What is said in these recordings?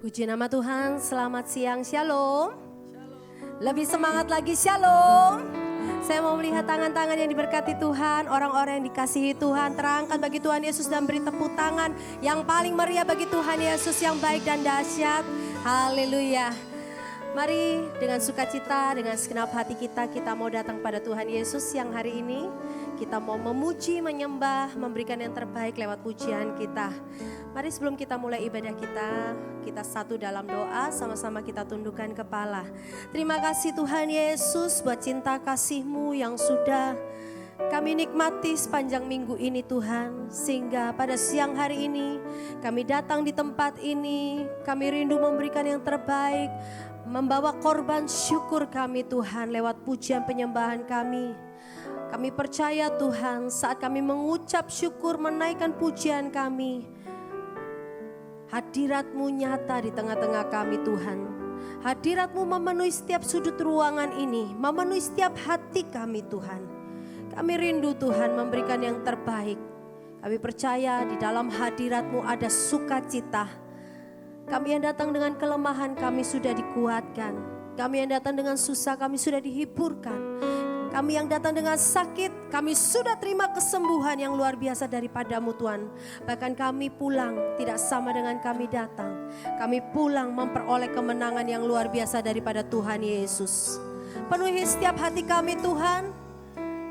Puji nama Tuhan, selamat siang, shalom. Lebih semangat lagi, shalom. Saya mau melihat tangan-tangan yang diberkati Tuhan, orang-orang yang dikasihi Tuhan. Terangkan bagi Tuhan Yesus dan beri tepuk tangan yang paling meriah bagi Tuhan Yesus yang baik dan dahsyat. Haleluya. Mari dengan sukacita, dengan segenap hati kita mau datang pada Tuhan Yesus yang hari ini. Kita mau memuji, menyembah, memberikan yang terbaik lewat pujian kita. Mari sebelum kita mulai ibadah kita satu dalam doa, sama-sama kita tundukkan kepala. Terima kasih Tuhan Yesus buat cinta kasih-Mu yang sudah kami nikmati sepanjang minggu ini Tuhan. Sehingga pada siang hari ini kami datang di tempat ini, kami rindu memberikan yang terbaik, membawa korban syukur kami Tuhan lewat pujian penyembahan kami. Kami percaya Tuhan saat kami mengucap syukur, menaikkan pujian kami, hadirat-Mu nyata di tengah-tengah kami Tuhan. Hadirat-Mu memenuhi setiap sudut ruangan ini, memenuhi setiap hati kami Tuhan. Kami rindu Tuhan memberikan yang terbaik. Kami percaya di dalam hadirat-Mu ada sukacita. Kami yang datang dengan kelemahan kami sudah dikuatkan. Kami yang datang dengan susah kami sudah dihiburkan. Kami yang datang dengan sakit, kami sudah terima kesembuhan yang luar biasa daripada-Mu Tuhan. Bahkan kami pulang tidak sama dengan kami datang. Kami pulang memperoleh kemenangan yang luar biasa daripada Tuhan Yesus. Penuhi setiap hati kami Tuhan.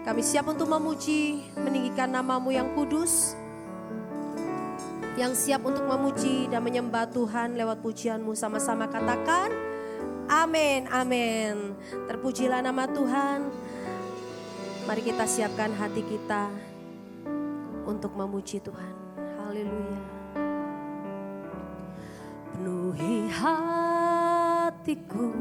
Kami siap untuk memuji, meninggikan nama-Mu yang kudus. Yang siap untuk memuji dan menyembah Tuhan lewat pujian-Mu, sama-sama katakan amin, amin. Terpujilah nama Tuhan. Mari kita siapkan hati kita untuk memuji Tuhan. Haleluya. Penuhi hatiku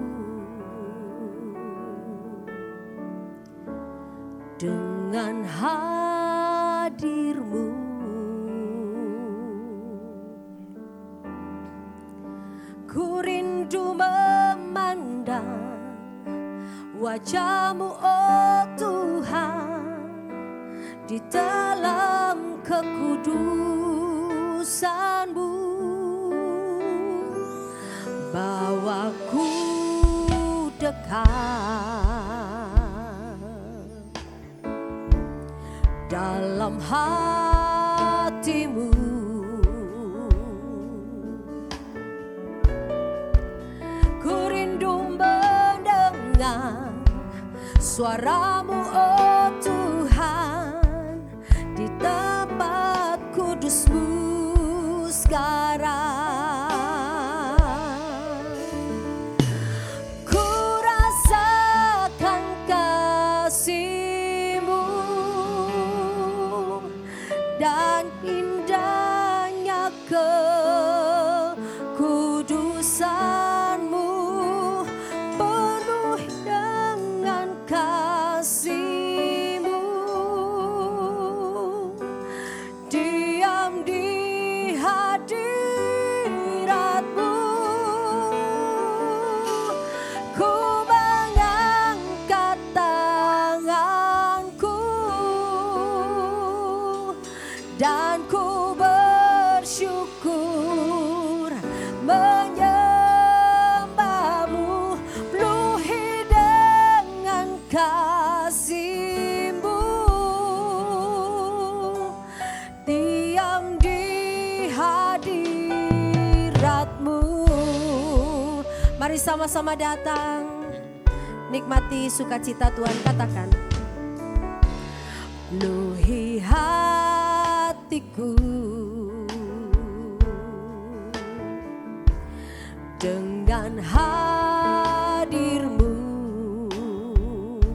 dengan hadir-Mu. Ku rindu memandang wajah-Mu, oh Tuhan, di dalam kekudusan-Mu. Bawaku dekat dalam hati-Mu. Ku rindu mendengar suara-Mu, oh Tuhan, di tempat kudus-Mu sekarang. Ku rasakan kasih-Mu dan indahnya kekudusan-Mu. Penuh dengan kasih-Mu, diam di hadirat-Mu. Ku mengangkat tanganku dan ku bersyukur menyembah-Mu. Penuhi dengan kasih-Mu, diam di hadirat-Mu. Mari sama-sama datang, nikmati sukacita Tuhan. Katakan, penuhi hatiku dengan hadir-Mu.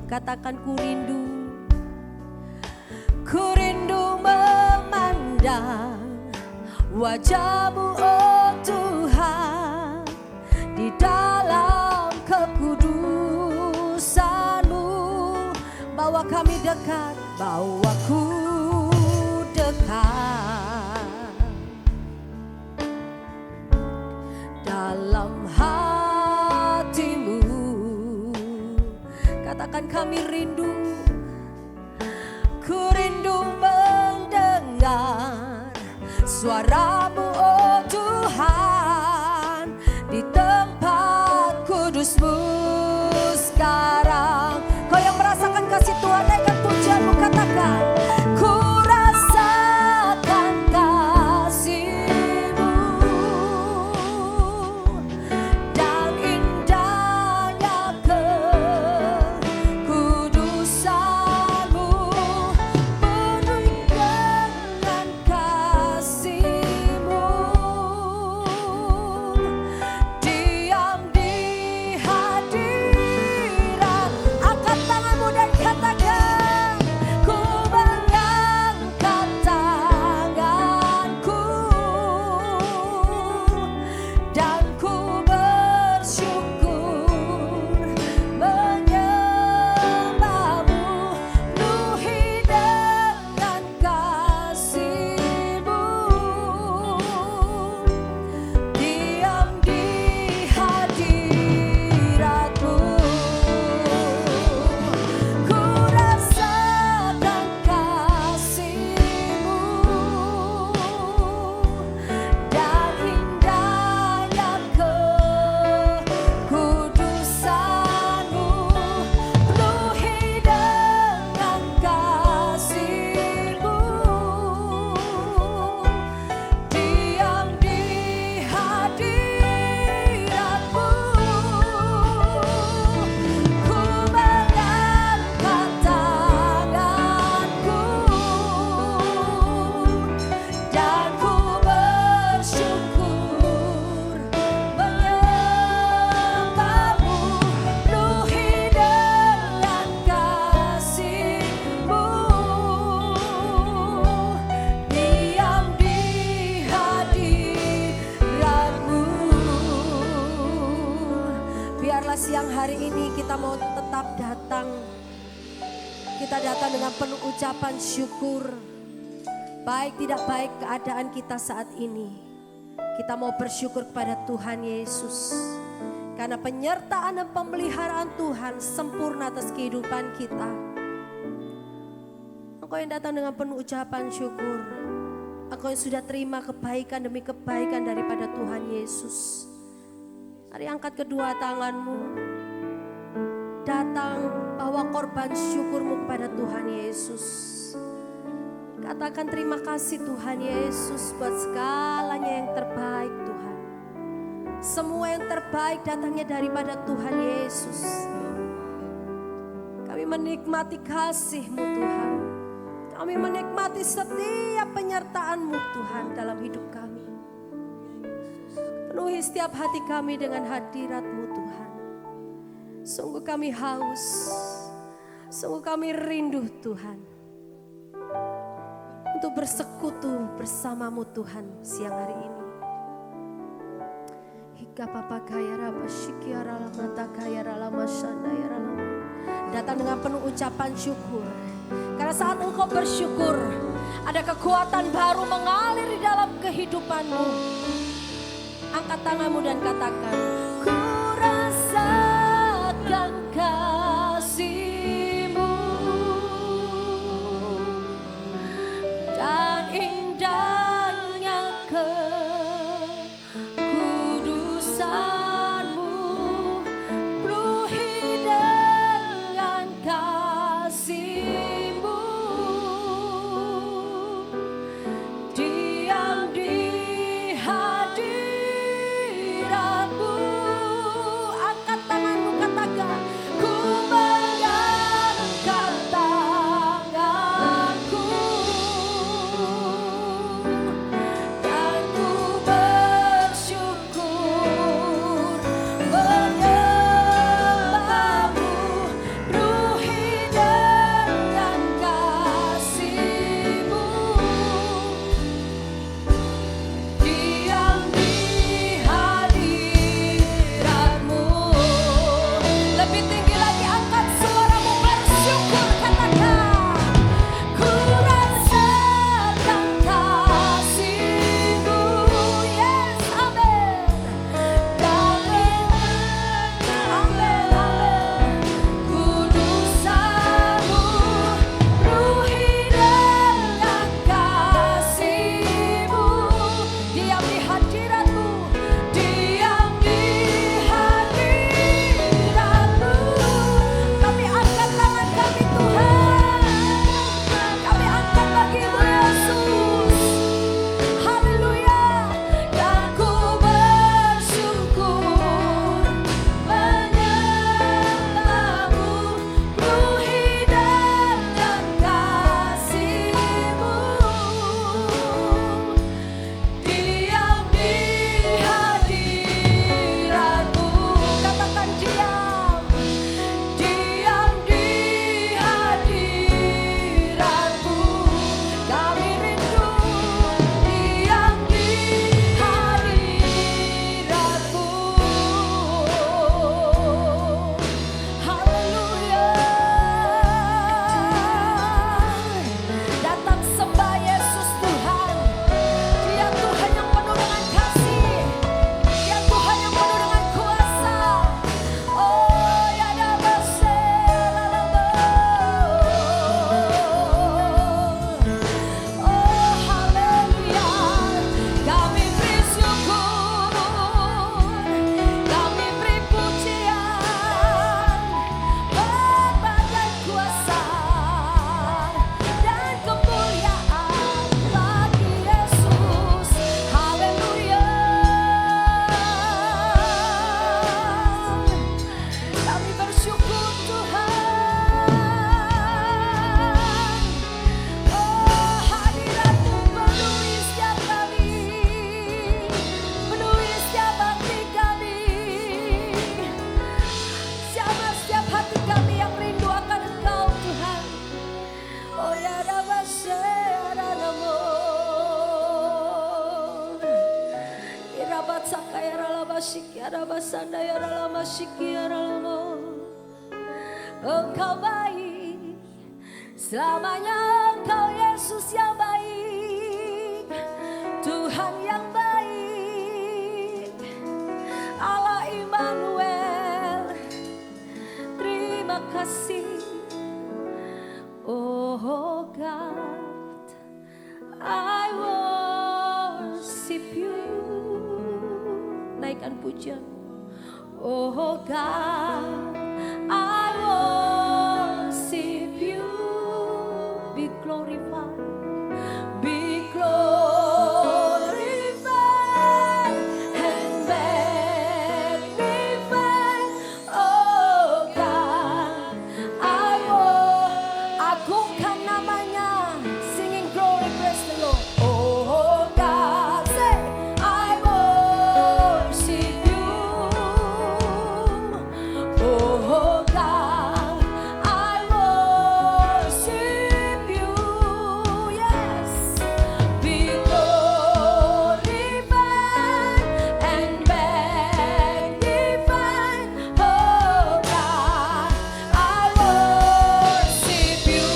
Katakan, ku rindu memandang wajah-Mu, oh Tuhan, di dalam kekudusan-Mu. Bawa kami dekat, bawaku dekat dalam hati-Mu. Katakan, kami rindu. Ku rindu mendengar suara-Mu, oh Tuhan, siang hari ini kita mau tetap datang. Kita datang dengan penuh ucapan syukur. Baik tidak baik keadaan kita saat ini, kita mau bersyukur kepada Tuhan Yesus. Karena penyertaan dan pemeliharaan Tuhan sempurna atas kehidupan kita. Engkau yang datang dengan penuh ucapan syukur. Engkau yang sudah terima kebaikan demi kebaikan daripada Tuhan Yesus. Mari angkat kedua tanganmu. Datang bawa korban syukurmu kepada Tuhan Yesus. Katakan terima kasih Tuhan Yesus buat segalanya yang terbaik Tuhan. Semua yang terbaik datangnya daripada Tuhan Yesus. Kami menikmati kasih-Mu Tuhan. Kami menikmati setiap penyertaan-Mu Tuhan dalam hidup kami. Penuhi setiap hati kami dengan hadirat-Mu Tuhan. Sungguh kami haus. Sungguh kami rindu Tuhan. Untuk bersekutu bersama-Mu Tuhan siang hari ini. Datang dengan penuh ucapan syukur. Karena saat engkau bersyukur, ada kekuatan baru mengalir di dalam kehidupanmu. Angkat tanganmu dan katakan, ku rasakan kasih-Mu dan indahnya kekudusan-Mu, penuhi dengan kasih-Mu, diam di hadirat-Mu. Engkau baik, selamanya Engkau Yesus yang baik, Tuhan yang baik, Allah Immanuel. Terima kasih, oh God, I worship you. Naikkan pujian, oh God, I worship you. Be glorified, be glorified and magnified, oh God. Agungkan namanya, singing glory, praise the Lord. Oh God, say I worship you. Oh God, I worship you. Yes, be glorified and magnified. Oh God, I worship you.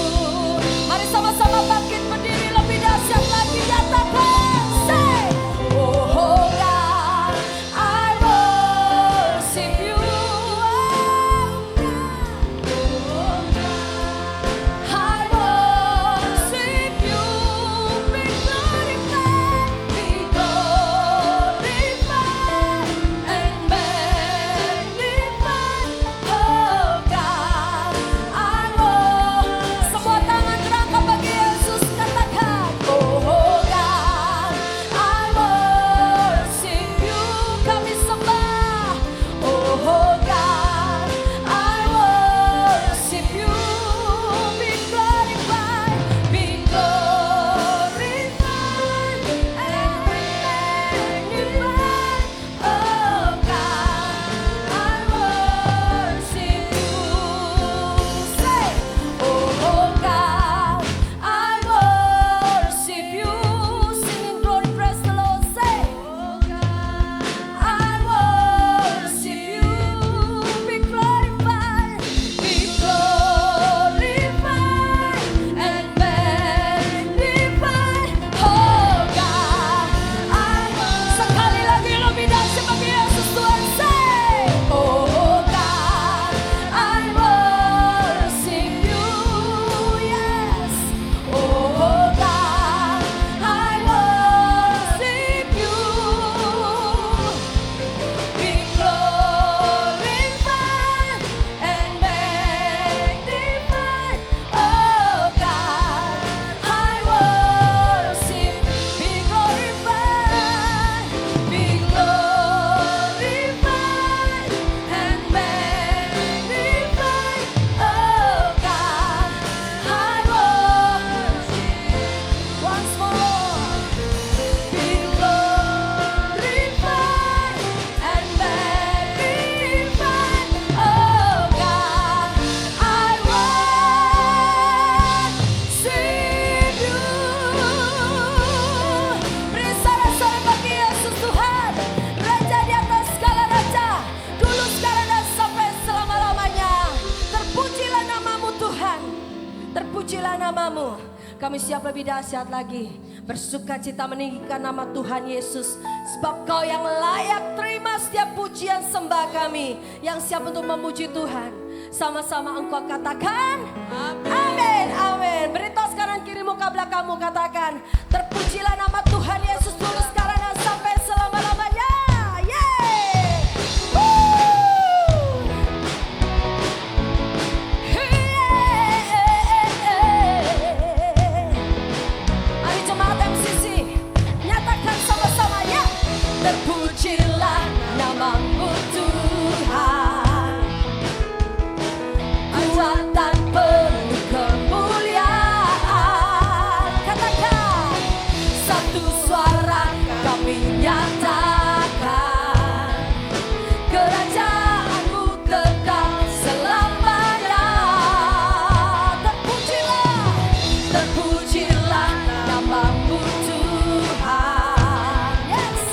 Mari sama-sama bangkit berdiri lebih dahsyat lagi, nyatakan, say, oh God, I worship you. I worship you. Be glorified, be glorified and magnified. Oh God, I worship. Semua tangan terangkat bagi Yesus, katakan, oh God, I worship you. Kami sembah, oh God, I worship you. Be glorified, be glorified and magnified. Oh God, I worship you. Say, oh God, I worship you. Singing glory, praise the Lord. Say, oh God, I worship you. Be glorified, be glorified and magnified. Oh God, sekali lagi lebih dahsyat bagi Yesus Tuhan. Say, oh God, I worship you. Yes, oh God, I worship you. Be glorified and magnified. Oh God, I worship. Be glorified, be glorified and magnified. Oh God, I worship. Once more. Be glorified and magnified, oh God, I worship you. Beri sorak-sorai bagi Yesus Tuhan, Raja di atas segala raja, dulu, sekarang, dan sampai selama-lamanya. Terpujilah namamu Tuhan, terpujilah namamu. Kami siap lebih dahsyat lagi, bersuka cita meninggikan nama Tuhan Yesus. Sebab Kau yang layak terima setiap pujian sembah kami, yang siap untuk memuji Tuhan. Sama-sama engkau katakan, amin, amin. Beritahu sekarang kiri muka belakangmu, katakan, terpujilah nama Tuhan Yesus dulu, sekarang, dan sampai selama-lamanya. Yeay! Woo! Mari jemaat MCC, nyatakan sama-sama ya. Terpujilah namamu Tuhan, kuatan penuh kemuliaan. Katakan, satu suara kami nyatakan, kerajaanmu kekal selamanya. Terpujilah, terpujilah namamu Tuhan. Yes.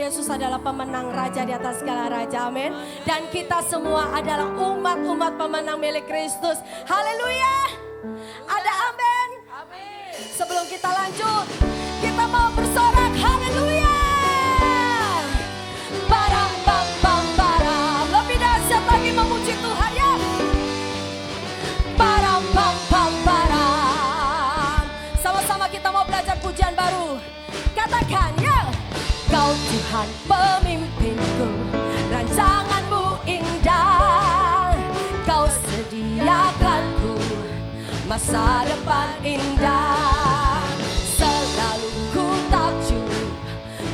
Yesus adalah pemenang raja di atas segala raja, amin. Dan kita semua adalah umat-umat pemenang milik Kristus. Haleluya. Ada amin. Sebelum kita lanjut, kita mau bersorak haleluya. Baram bam bam baram, lebih dahsyat lagi memuji Tuhan ya. Baram bam bam baram. Sama-sama kita mau belajar pujian baru. Katakan ya. Kau Tuhan pemimpinku, rancanganmu indah. Kau sediakanku masa depan indah. Selalu ku takjub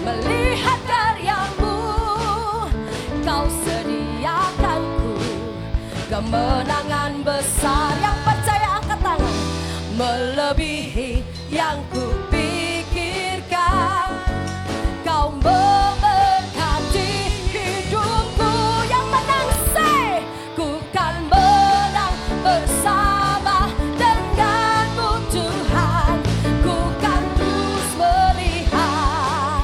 melihat karyamu. Kau sediakanku kemenangan besar. Yang percaya angkat tangan. Melebihi yang ku pikirkan. Kau memberkati hidupku. Yang menang say, ku kan menang bersama denganmu Tuhan. Ku kan terus melihat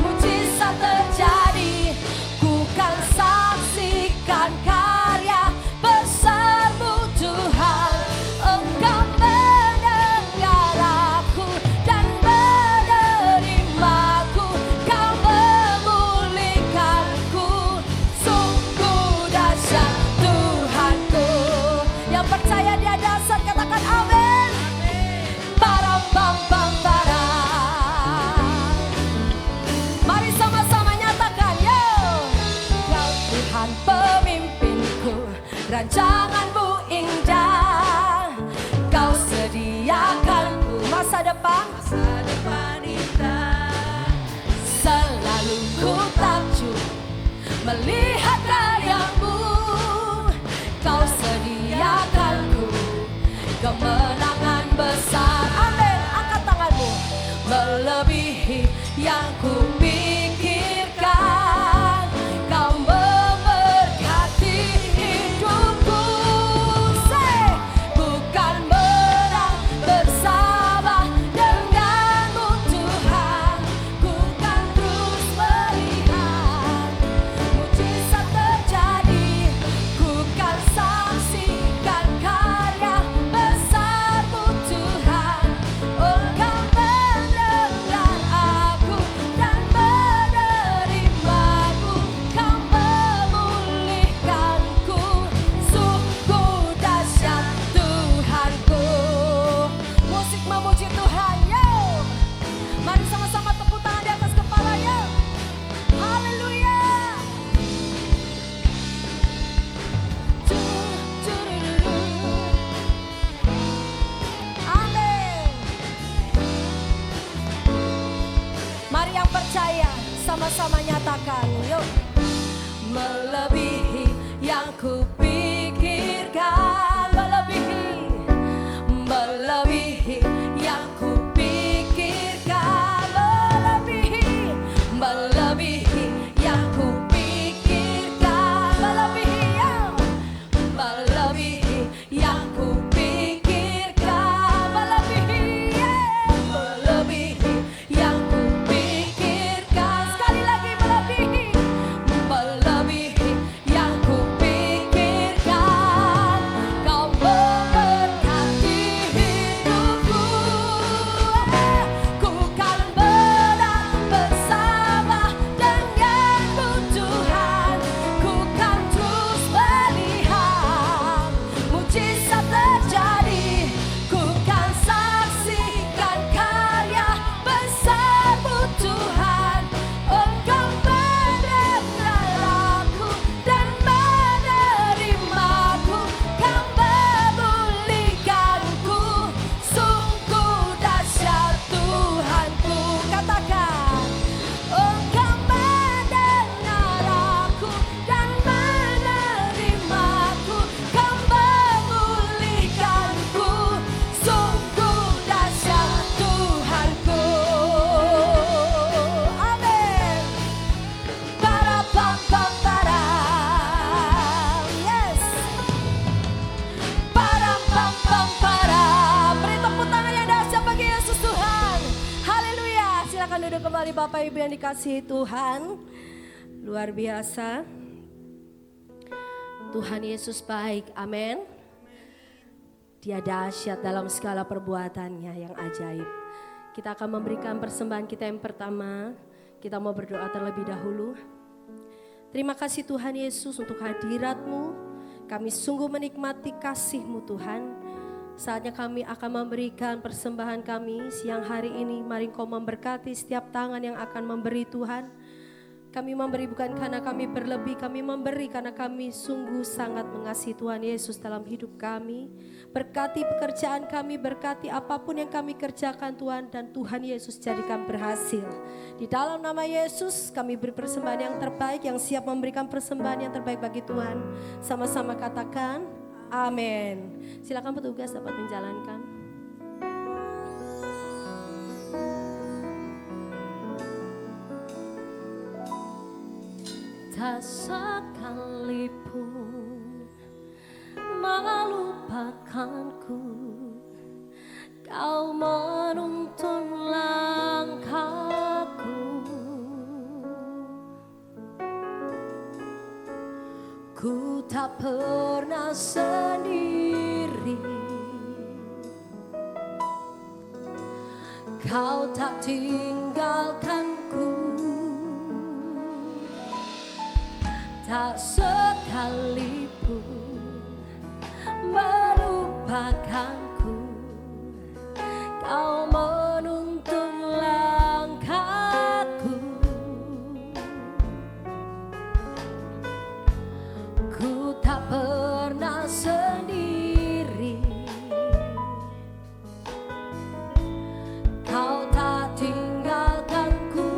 mujizat terjadi. Ku kan saksikan karya besarmu Tuhan. Engkau mendengar aku dan menerimaku. Kau memulihkanku. Sungguh dahsyat Tuhanku. Yang percaya dia dahsyat katakan amin. Baram bam bam baram. Mari sama-sama nyatakan yo. Kau Tuhan pemimpinku, rancanganmu indah. Kau sediakanku masa depan indah. Selalu ku takjub melihat karyamu. Kau sediakanku kemenangan besar. Amin. Angkat tanganmu. Melebihi yang ku pikirkan. Kau memberkati hidupku. Say, bukan menang bersama denganmu Tuhan. Ku kan terus melihat mujizat terjadi. Ku kan saksikan karya besarmu Tuhan. Engkau mendengar aku dan menerimaku. Kau memulihkanku. Sungguh dahsyat Tuhanku. Musik memuji Tuhan yo. Mari sama-sama tepuk tangan di atas kepala yo. Haleluya. Amin. Mari yang percaya sama-sama nyatakan yuk. Melebihi yang ku pikirkan. Melebihi yang ku pikirkan. Melebihi yang ku pikirkan. Melebihi yang ku pikirkan. Melebihi yang ku pikirkan. Sekali lagi melebihi yang ku pikirkan. hadir kembali Bapak Ibu yang dikasihi Tuhan. Luar biasa. Tuhan Yesus baik, amin. Dia dahsyat dalam segala perbuatannya yang ajaib. Kita akan memberikan persembahan kita yang pertama. Kita mau berdoa terlebih dahulu. Terima kasih Tuhan Yesus untuk hadirat-Mu. Kami sungguh menikmati kasih-Mu Tuhan. Saatnya kami akan memberikan persembahan kami siang hari ini. Mari Engkau memberkati setiap tangan yang akan memberi Tuhan. Kami memberi bukan karena kami berlebih, kami memberi karena kami sungguh sangat mengasihi Tuhan Yesus dalam hidup kami. Berkati pekerjaan kami, berkati apapun yang kami kerjakan Tuhan, dan Tuhan Yesus jadikan berhasil. Di dalam nama Yesus kami beri persembahan yang terbaik, yang siap memberikan persembahan yang terbaik bagi Tuhan. Sama-sama katakan amin. Silakan petugas dapat menjalankan. Tak sekalipun melupakanku, Kau menuntun langkahku. Ku tak pernah sendiri, Kau tak tinggalkanku. Tak sekalipun melupakanku, Kau menuntun langkahku. Ku tak pernah sendiri, Kau tak tinggalkanku.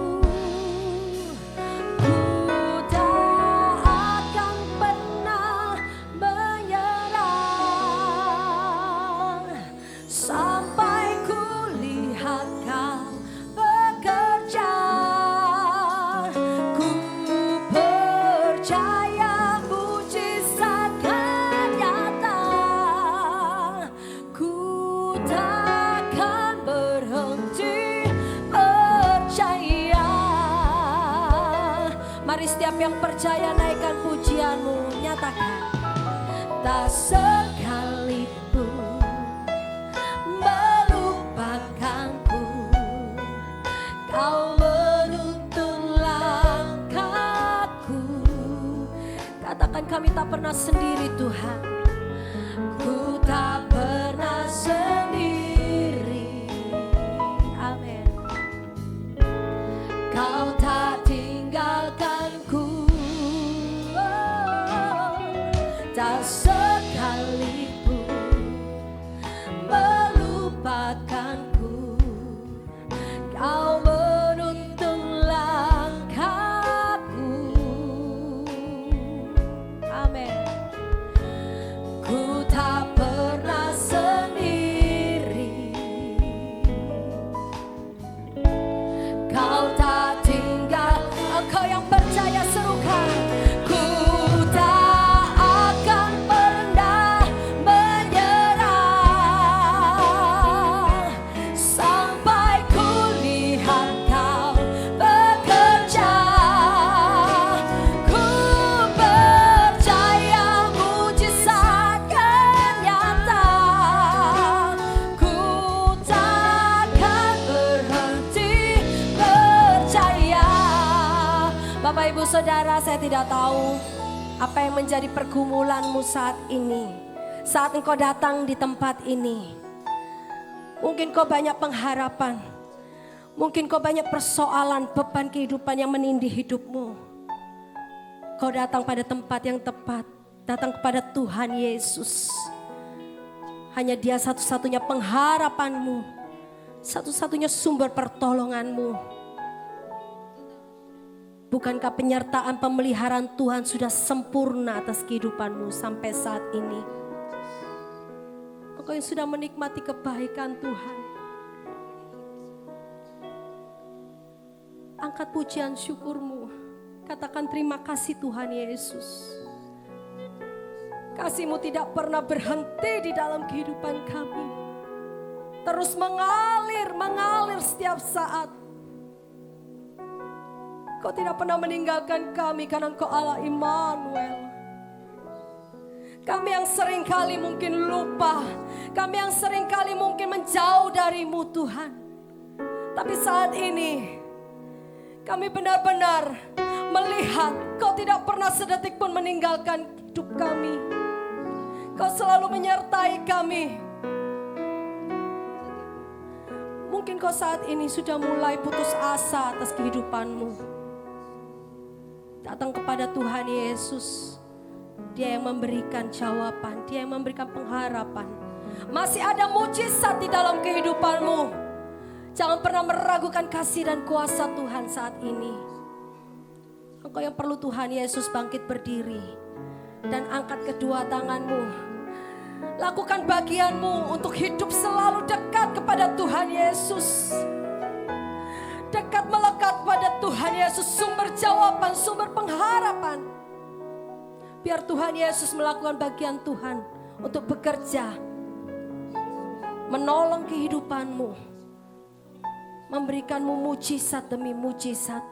Setiap yang percaya naikkan pujianmu, nyatakan. Tak sekalipun melupakanku, Kau menuntun langkahku. Katakan, kami tak pernah sendiri Tuhan. Ku tak pernah sendiri. Amin. Kau tak tinggalkanku. Tak sekalipun melupakanku, Kau menuntun langkahku. Amin. Ku tak pernah sendiri, Kau tak tinggal. Engkau yang percaya serukan. Bapak Ibu Saudara, saya tidak tahu apa yang menjadi pergumulanmu saat ini. Saat engkau datang di tempat ini, mungkin kau banyak pengharapan, mungkin kau banyak persoalan, beban kehidupan yang menindih hidupmu. Kau datang pada tempat yang tepat, datang kepada Tuhan Yesus. Hanya Dia satu-satunya pengharapanmu, satu-satunya sumber pertolonganmu. Bukankah penyertaan pemeliharaan Tuhan sudah sempurna atas kehidupanmu sampai saat ini? Engkau yang sudah menikmati kebaikan Tuhan. Angkat pujian syukurmu. Katakan terima kasih Tuhan Yesus. Kasih-Mu tidak pernah berhenti di dalam kehidupan kami. Terus mengalir setiap saat. Kau tidak pernah meninggalkan kami karena Engkau Allah Immanuel. Kami yang sering kali mungkin lupa, kami yang sering kali mungkin menjauh dari-Mu Tuhan. Tapi saat ini kami benar-benar melihat Kau tidak pernah sedetik pun meninggalkan hidup kami. Kau selalu menyertai kami. Mungkin kau saat ini sudah mulai putus asa atas kehidupanmu. Datang kepada Tuhan Yesus. Dia yang memberikan jawaban, Dia yang memberikan pengharapan. Masih ada mujizat di dalam kehidupanmu. Jangan pernah meragukan kasih dan kuasa Tuhan saat ini. Engkau yang perlu Tuhan Yesus bangkit berdiri dan angkat kedua tanganmu. Lakukan bagianmu untuk hidup selalu dekat kepada Tuhan Yesus. Dekat melekat pada Tuhan Yesus, sumber jawaban, sumber pengharapan. Biar Tuhan Yesus melakukan bagian Tuhan untuk bekerja, menolong kehidupanmu, memberikanmu mujizat demi mujizat.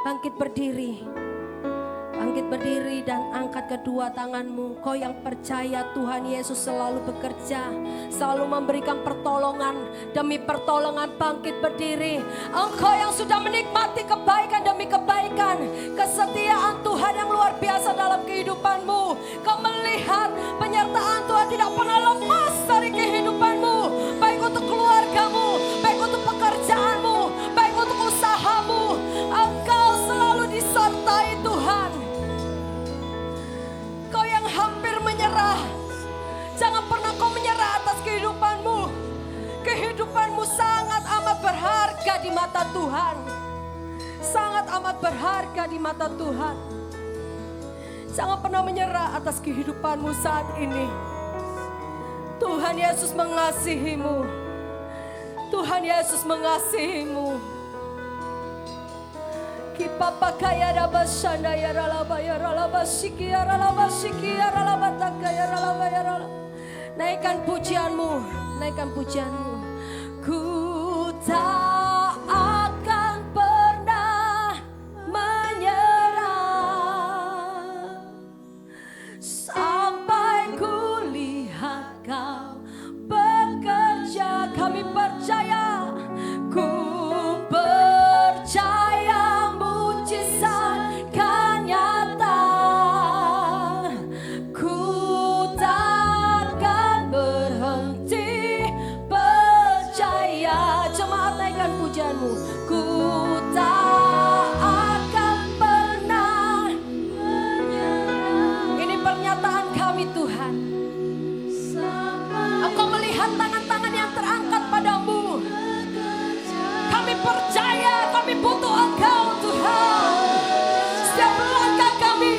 Bangkit berdiri dan angkat kedua tanganmu. Kau yang percaya Tuhan Yesus selalu bekerja, selalu memberikan pertolongan demi pertolongan, bangkit berdiri. Engkau yang sudah menikmati kebaikan demi kebaikan, kesetiaan Tuhan yang luar biasa dalam kehidupanmu. Kau melihat penyertaan Tuhan tidak pernah lepas dari kehidupanmu, baik untuk keluargamu, baik untuk pekerjaanmu, baik untuk usahamu. Engkau selalu disertai Tuhan. Kau yang hampir menyerah, jangan pernah kau menyerah atas kehidupanmu. Kehidupanmu sangat amat berharga di mata Tuhan. Sangat amat berharga di mata Tuhan. Jangan pernah menyerah atas kehidupanmu saat ini. Tuhan Yesus mengasihimu. Tuhan Yesus mengasihimu. Kipapa kaya raba shanda ya ralaba ya ralaba shiki ya ralaba shiki ya ralaba taka ya ralaba ya ralaba. Naikkan pujianmu, naikkan pujianmu. Ku tak akan pernah menyerah sampai ku lihat Kau bekerja. Kami percaya, ku percaya mujizat kan nyata. Ku takkan berhenti percaya. Jemaat, naikkan pujianmu. Ku tak akan pernah menyerah. Ini pernyataan kami Tuhan. Engkau melihat tangan-tangan yang terangkat padamu. Kami percaya, kami butuh Engkau Tuhan. Setiap langkah kami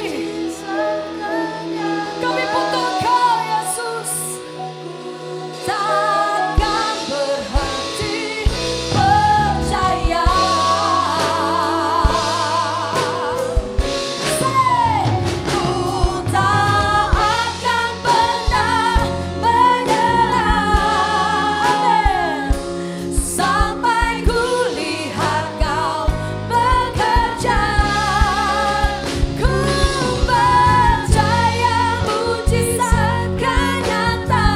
butuh Engkau Yesus. Takkan berhenti percaya. Ku tak akan pernah menyerah. Amin. Sampai ku lihat Kau bekerja. Ku percaya mujizat kan nyata.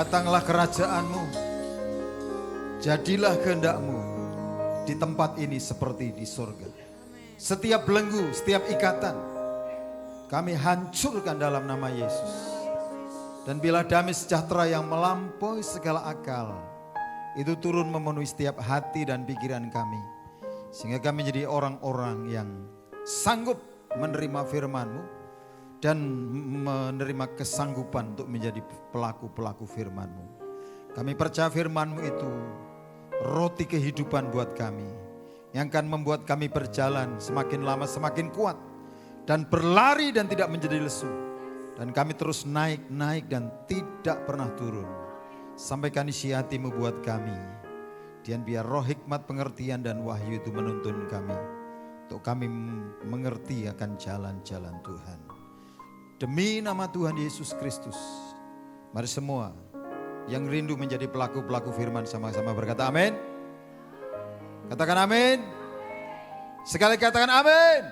Datanglah kerajaan-Mu, jadilah kehendak-Mu di tempat ini seperti di surga. Setiap belenggu, setiap ikatan kami hancurkan dalam nama Yesus. Dan bila damai sejahtera yang melampaui segala akal itu turun memenuhi setiap hati dan pikiran kami, sehingga kami jadi orang-orang yang sanggup menerima firman-Mu dan menerima kesanggupan untuk menjadi pelaku-pelaku firman-Mu. Kami percaya firman-Mu itu roti kehidupan buat kami, yang akan membuat kami berjalan semakin lama semakin kuat dan berlari dan tidak menjadi lesu. Dan kami terus naik dan tidak pernah turun. Sampaikan isi hati-Mu buat kami. Dan biar roh hikmat pengertian dan wahyu itu menuntun kami, untuk kami mengerti akan jalan-jalan Tuhan. Demi nama Tuhan Yesus Kristus, mari semua yang rindu menjadi pelaku-pelaku firman sama-sama berkata amin. Katakan amin. Sekali katakan amin.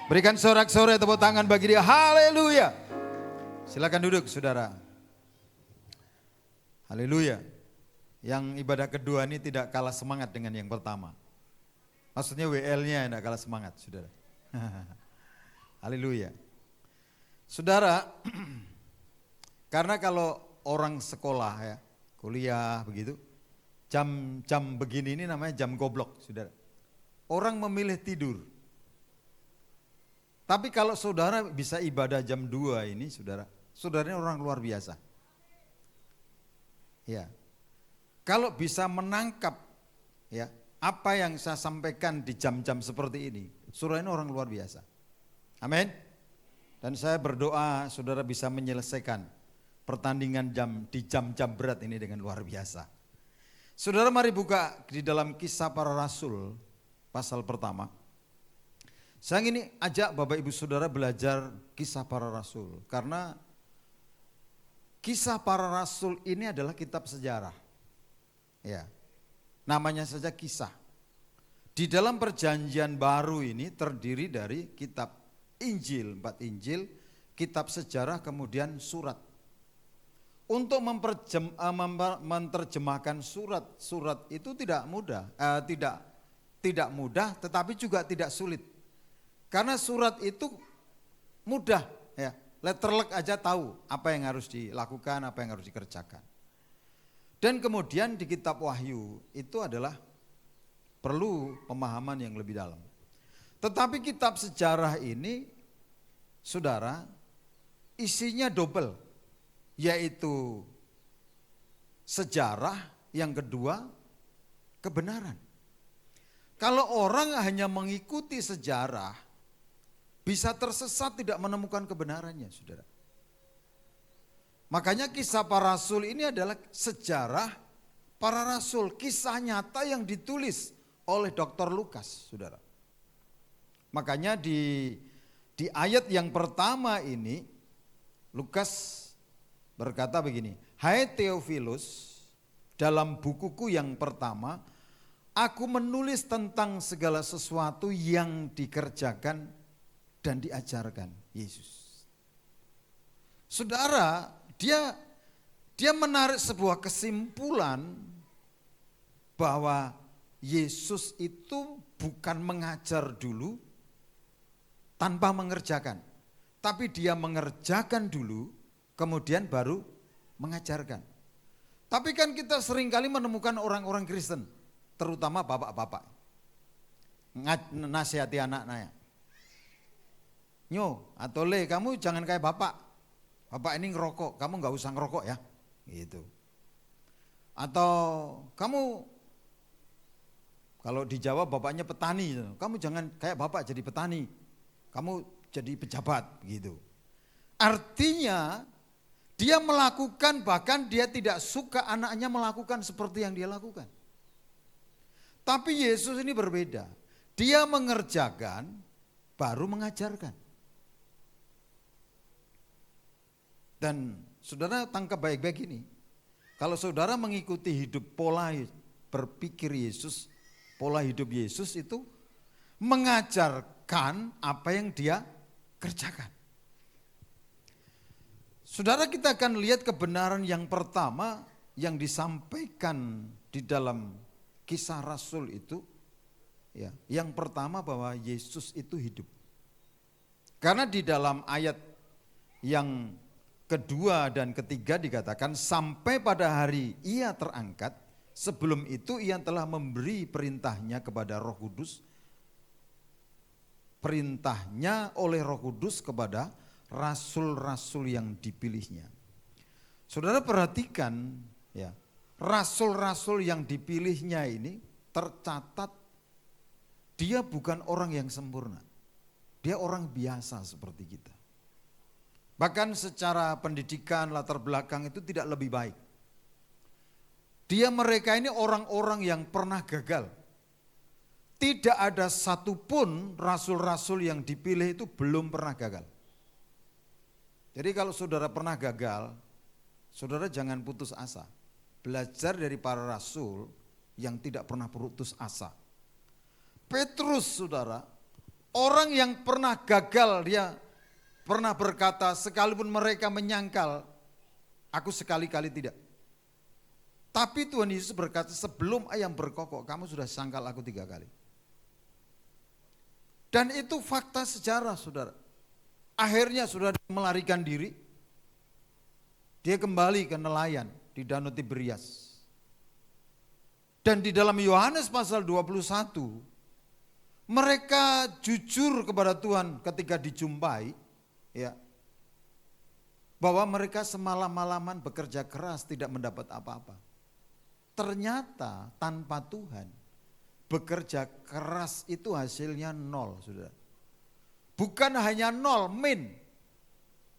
Berikan sorak-sorai tepuk tangan bagi dia. Haleluya. Silakan duduk saudara. Haleluya. Yang ibadah kedua ini tidak kalah semangat dengan yang pertama. Maksudnya WL-nya tidak kalah semangat saudara. Haleluya. Saudara, karena kalau orang sekolah ya, kuliah begitu, jam begini ini namanya jam goblok saudara. Orang memilih tidur. Tapi kalau saudara bisa ibadah jam 2 ini saudara, saudara ini orang luar biasa. Ya. Kalau bisa menangkap ya apa yang saya sampaikan di jam-jam seperti ini, saudara ini orang luar biasa. Amin. Dan saya berdoa saudara bisa menyelesaikan pertandingan di jam-jam berat ini dengan luar biasa. Saudara mari buka di dalam Kisah Para Rasul pasal pertama. Saya ingin ajak Bapak Ibu Saudara belajar Kisah Para Rasul. Karena Kisah Para Rasul ini adalah kitab sejarah. Ya, namanya saja kisah. Di dalam perjanjian baru ini terdiri dari kitab Injil, 4 Injil, kitab sejarah, kemudian surat. Untuk menerjemahkan surat itu tidak mudah, tidak mudah, tetapi juga tidak sulit. Karena surat itu mudah, ya, letterlek aja tahu apa yang harus dilakukan, apa yang harus dikerjakan. Dan kemudian di kitab Wahyu itu adalah perlu pemahaman yang lebih dalam. Tetapi kitab sejarah ini, saudara, isinya double, yaitu sejarah, yang kedua kebenaran. Kalau orang hanya mengikuti sejarah, bisa tersesat tidak menemukan kebenarannya, saudara. Makanya Kisah Para Rasul ini adalah sejarah para rasul, kisah nyata yang ditulis oleh Dr. Lukas, saudara. Makanya di ayat yang pertama ini Lukas berkata begini, "Hai Theophilus, dalam bukuku yang pertama aku menulis tentang segala sesuatu yang dikerjakan dan diajarkan Yesus." Saudara, dia menarik sebuah kesimpulan bahwa Yesus itu bukan mengajar dulu tanpa mengerjakan, tapi dia mengerjakan dulu kemudian baru mengajarkan. Tapi kan kita seringkali menemukan orang-orang Kristen, terutama bapak-bapak, nasihati anaknya, "Nyo atau Le, kamu jangan kayak bapak ini ngerokok, kamu gak usah ngerokok ya," gitu. Atau kamu, kalau di Jawa bapaknya petani, "Kamu jangan kayak bapak jadi petani, kamu jadi pejabat," gitu. Artinya dia melakukan, bahkan dia tidak suka anaknya melakukan seperti yang dia lakukan. Tapi Yesus ini berbeda. Dia mengerjakan baru mengajarkan. Dan saudara tangkap baik-baik ini. Kalau saudara mengikuti hidup pola berpikir Yesus, pola hidup Yesus itu mengajarkan apa yang dia kerjakan. Saudara, kita akan lihat kebenaran yang pertama yang disampaikan di dalam Kisah Rasul itu. Ya, yang pertama bahwa Yesus itu hidup. Karena di dalam ayat yang kedua dan ketiga dikatakan sampai pada hari ia terangkat, sebelum itu ia telah memberi perintahnya kepada Roh Kudus, perintahnya oleh Roh Kudus kepada rasul-rasul yang dipilihnya. Saudara perhatikan ya, rasul-rasul yang dipilihnya ini tercatat dia bukan orang yang sempurna. Dia orang biasa seperti kita. Bahkan secara pendidikan latar belakang itu tidak lebih baik. Mereka ini orang-orang yang pernah gagal. Tidak ada satupun rasul-rasul yang dipilih itu belum pernah gagal. Jadi kalau saudara pernah gagal, saudara jangan putus asa. Belajar dari para rasul yang tidak pernah putus asa. Petrus, saudara, orang yang pernah gagal, dia pernah berkata sekalipun mereka menyangkal, aku sekali-kali tidak. Tapi Tuhan Yesus berkata, sebelum ayam berkokok kamu sudah sangkal aku 3 kali. Dan itu fakta sejarah, saudara. Akhirnya sudah melarikan diri. Dia kembali ke nelayan di Danau Tiberias. Dan di dalam Yohanes pasal 21, mereka jujur kepada Tuhan ketika dijumpai, ya, bahwa mereka semalam-malaman bekerja keras tidak mendapat apa-apa. Ternyata tanpa Tuhan, bekerja keras itu hasilnya 0, saudara. Bukan hanya 0, min.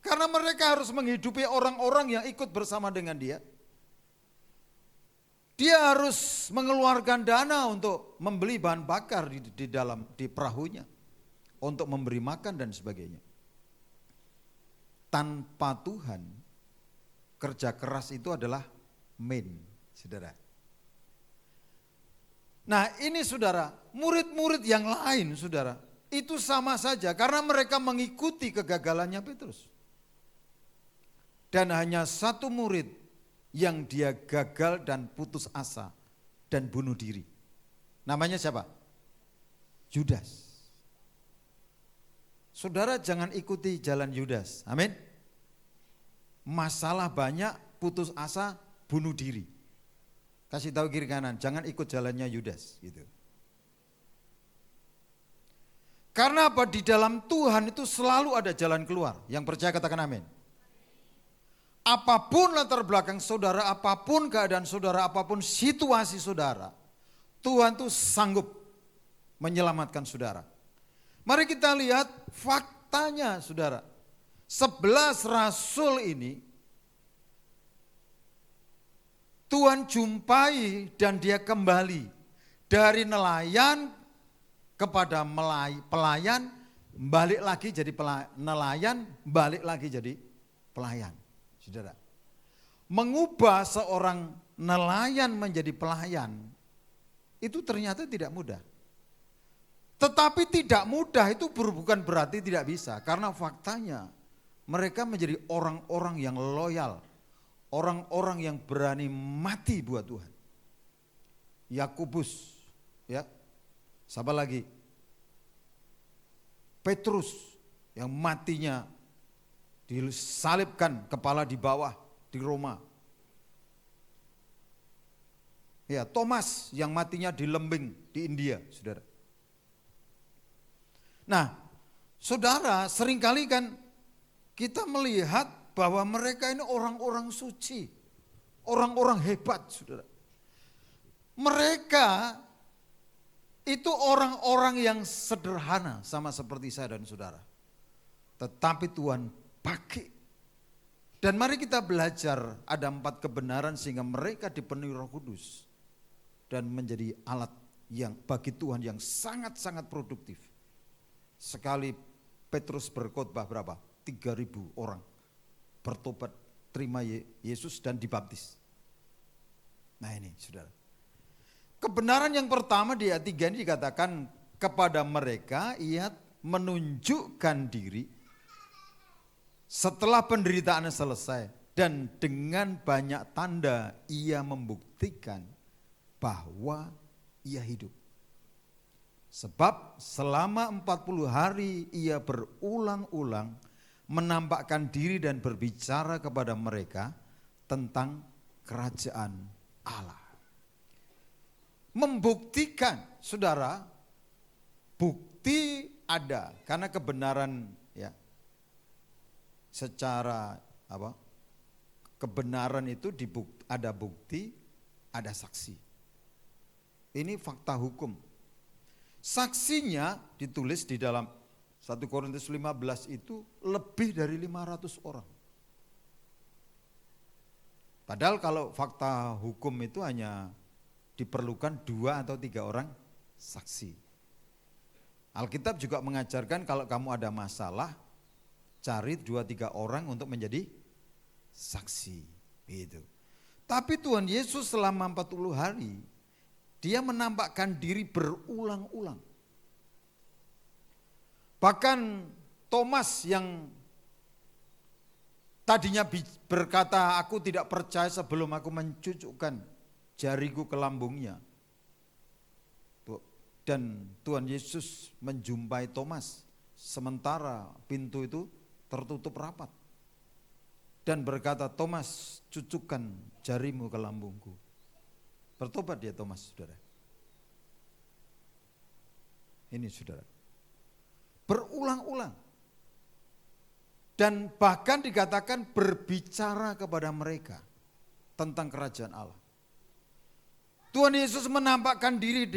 Karena mereka harus menghidupi orang-orang yang ikut bersama dengan dia. Dia harus mengeluarkan dana untuk membeli bahan bakar di perahunya. Untuk memberi makan dan sebagainya. Tanpa Tuhan, kerja keras itu adalah min, saudara. Nah ini saudara, murid-murid yang lain saudara, itu sama saja karena mereka mengikuti kegagalannya Petrus. Dan hanya satu murid yang dia gagal dan putus asa dan bunuh diri. Namanya siapa? Yudas. Saudara jangan ikuti jalan Yudas, amin. Masalah banyak, putus asa, bunuh diri. Kasih tahu kiri kanan, jangan ikut jalannya Yudas gitu. Karena apa? Di dalam Tuhan itu selalu ada jalan keluar. Yang percaya katakan amin. Apapun latar belakang saudara, apapun keadaan saudara, apapun situasi saudara, Tuhan itu sanggup menyelamatkan saudara. Mari kita lihat faktanya saudara. 11 rasul ini Tuhan jumpai dan dia kembali dari nelayan kepada pelayan, balik lagi jadi nelayan, balik lagi jadi pelayan. Saudara, mengubah seorang nelayan menjadi pelayan itu ternyata tidak mudah. Tetapi tidak mudah itu bukan berarti tidak bisa, karena faktanya mereka menjadi orang-orang yang loyal. Orang-orang yang berani mati buat Tuhan. Yakobus, ya, siapa lagi? Petrus yang matinya disalibkan kepala di bawah di Roma. Ya, Thomas yang matinya di Lembing di India, saudara. Nah, saudara, seringkali kan kita melihat bahwa mereka ini orang-orang suci, orang-orang hebat, saudara. Mereka itu orang-orang yang sederhana sama seperti saya dan saudara. Tetapi Tuhan pakai. Dan mari kita belajar ada 4 kebenaran sehingga mereka dipenuhi Roh Kudus. Dan menjadi alat yang bagi Tuhan yang sangat-sangat produktif. Sekali Petrus berkhotbah berapa? 3.000 orang bertobat, terima Yesus dan dibaptis. Nah ini saudara. Kebenaran yang pertama di ayat 3 ini dikatakan kepada mereka ia menunjukkan diri Setelah penderitaannya selesai dan dengan banyak tanda ia membuktikan bahwa ia hidup. Sebab selama 40 hari ia berulang-ulang menampakkan diri dan berbicara kepada mereka tentang kerajaan Allah. Membuktikan, saudara, bukti ada karena kebenaran ya. Secara kebenaran itu ada bukti, ada saksi. Ini fakta hukum. Saksinya ditulis di dalam 1 Korintus 15 itu lebih dari 500 orang. Padahal kalau fakta hukum itu hanya diperlukan 2 atau 3 orang saksi. Alkitab juga mengajarkan kalau kamu ada masalah, cari 2-3 orang untuk menjadi saksi. Gitu. Tapi Tuhan Yesus selama 40 hari, dia menampakkan diri berulang-ulang. Bahkan Thomas yang tadinya berkata, aku tidak percaya sebelum aku mencucukkan jariku ke lambungnya. Dan Tuhan Yesus menjumpai Thomas, sementara pintu itu tertutup rapat. Dan berkata, Thomas, cucukkan jarimu ke lambungku. Bertobat dia Thomas, saudara. Ini saudara. Berulang-ulang. Dan bahkan dikatakan berbicara kepada mereka tentang kerajaan Allah. Tuhan Yesus menampakkan diri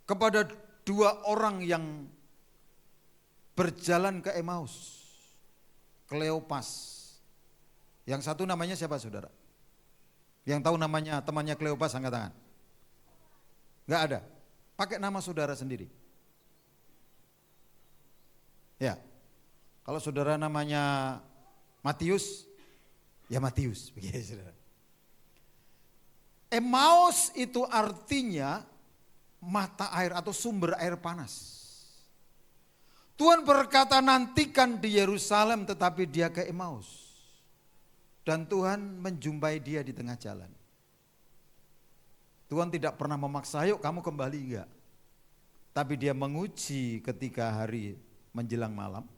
kepada 2 orang yang berjalan ke Emmaus, Kleopas. Yang satu namanya siapa saudara? Yang tahu namanya temannya Kleopas angkat tangan. Enggak ada. Pakai nama saudara sendiri. Ya. Kalau saudara namanya Matius, ya Matius, begitu saudara. Emmaus itu artinya mata air atau sumber air panas. Tuhan berkata nantikan di Yerusalem tetapi dia ke Emmaus. Dan Tuhan menjumpai dia di tengah jalan. Tuhan tidak pernah memaksa, ayo kamu kembali enggak. Tapi dia menguji ketika hari menjelang malam.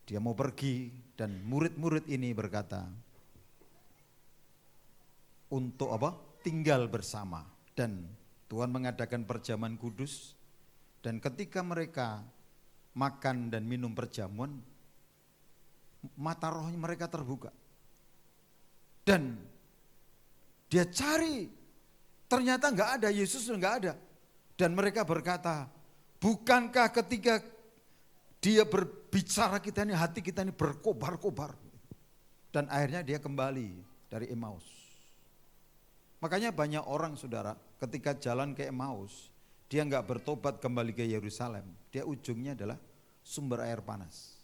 Dia mau pergi dan murid-murid ini berkata, untuk apa? Tinggal bersama. Dan Tuhan mengadakan perjamuan kudus. Dan ketika mereka makan dan minum perjamuan, mata rohnya mereka terbuka. Dan dia cari, ternyata enggak ada, Yesus enggak ada. Dan mereka berkata, bukankah ketika dia berbicara kita ini, hati kita ini berkobar-kobar. Dan akhirnya dia kembali dari Emmaus. Makanya banyak orang saudara ketika jalan ke Emmaus, dia enggak bertobat kembali ke Yerusalem. Dia ujungnya adalah sumber air panas.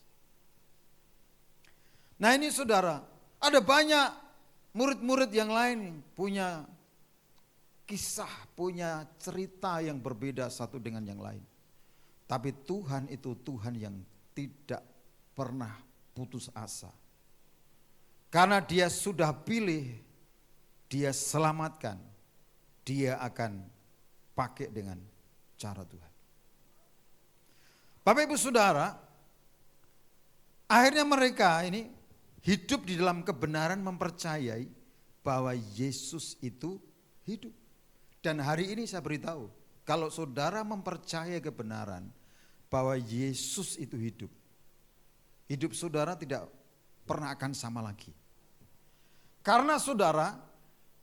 Nah ini saudara, ada banyak murid-murid yang lain punya kisah, punya cerita yang berbeda satu dengan yang lain. Tapi Tuhan itu Tuhan yang tidak pernah putus asa. Karena dia sudah pilih, dia selamatkan, dia akan pakai dengan cara Tuhan. Bapak Ibu Saudara, akhirnya mereka ini hidup di dalam kebenaran, mempercayai bahwa Yesus itu hidup. Dan hari ini saya beritahu, kalau saudara mempercayai kebenaran bahwa Yesus itu hidup, hidup saudara tidak pernah akan sama lagi. Karena saudara,